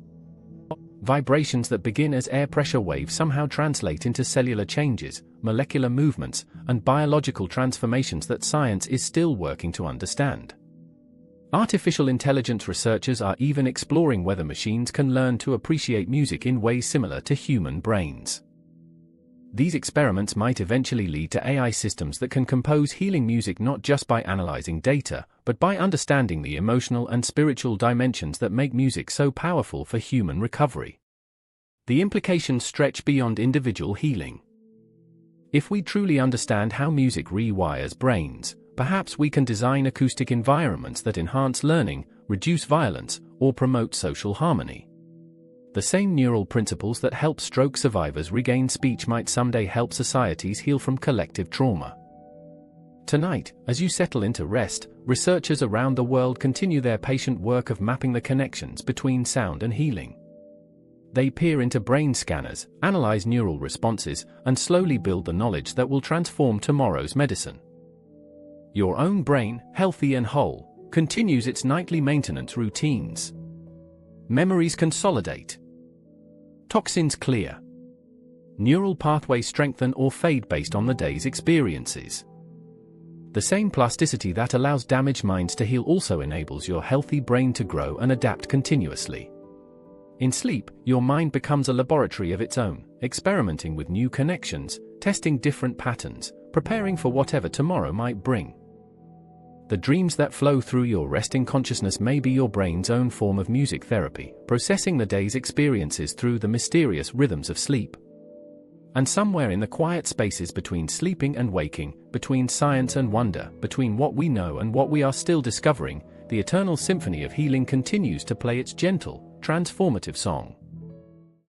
Vibrations that begin as air pressure waves somehow translate into cellular changes, molecular movements, and biological transformations that science is still working to understand. Artificial intelligence researchers are even exploring whether machines can learn to appreciate music in ways similar to human brains. These experiments might eventually lead to AI systems that can compose healing music not just by analyzing data, but by understanding the emotional and spiritual dimensions that make music so powerful for human recovery. The implications stretch beyond individual healing. If we truly understand how music rewires brains, perhaps we can design acoustic environments that enhance learning, reduce violence, or promote social harmony. The same neural principles that help stroke survivors regain speech might someday help societies heal from collective trauma. Tonight, as you settle into rest, researchers around the world continue their patient work of mapping the connections between sound and healing. They peer into brain scanners, analyze neural responses, and slowly build the knowledge that will transform tomorrow's medicine. Your own brain, healthy and whole, continues its nightly maintenance routines. Memories consolidate. Toxins clear. Neural pathways strengthen or fade based on the day's experiences. The same plasticity that allows damaged minds to heal also enables your healthy brain to grow and adapt continuously. In sleep, your mind becomes a laboratory of its own, experimenting with new connections, testing different patterns, preparing for whatever tomorrow might bring. The dreams that flow through your resting consciousness may be your brain's own form of music therapy, processing the day's experiences through the mysterious rhythms of sleep. And somewhere in the quiet spaces between sleeping and waking, between science and wonder, between what we know and what we are still discovering, the eternal symphony of healing continues to play its gentle, transformative song.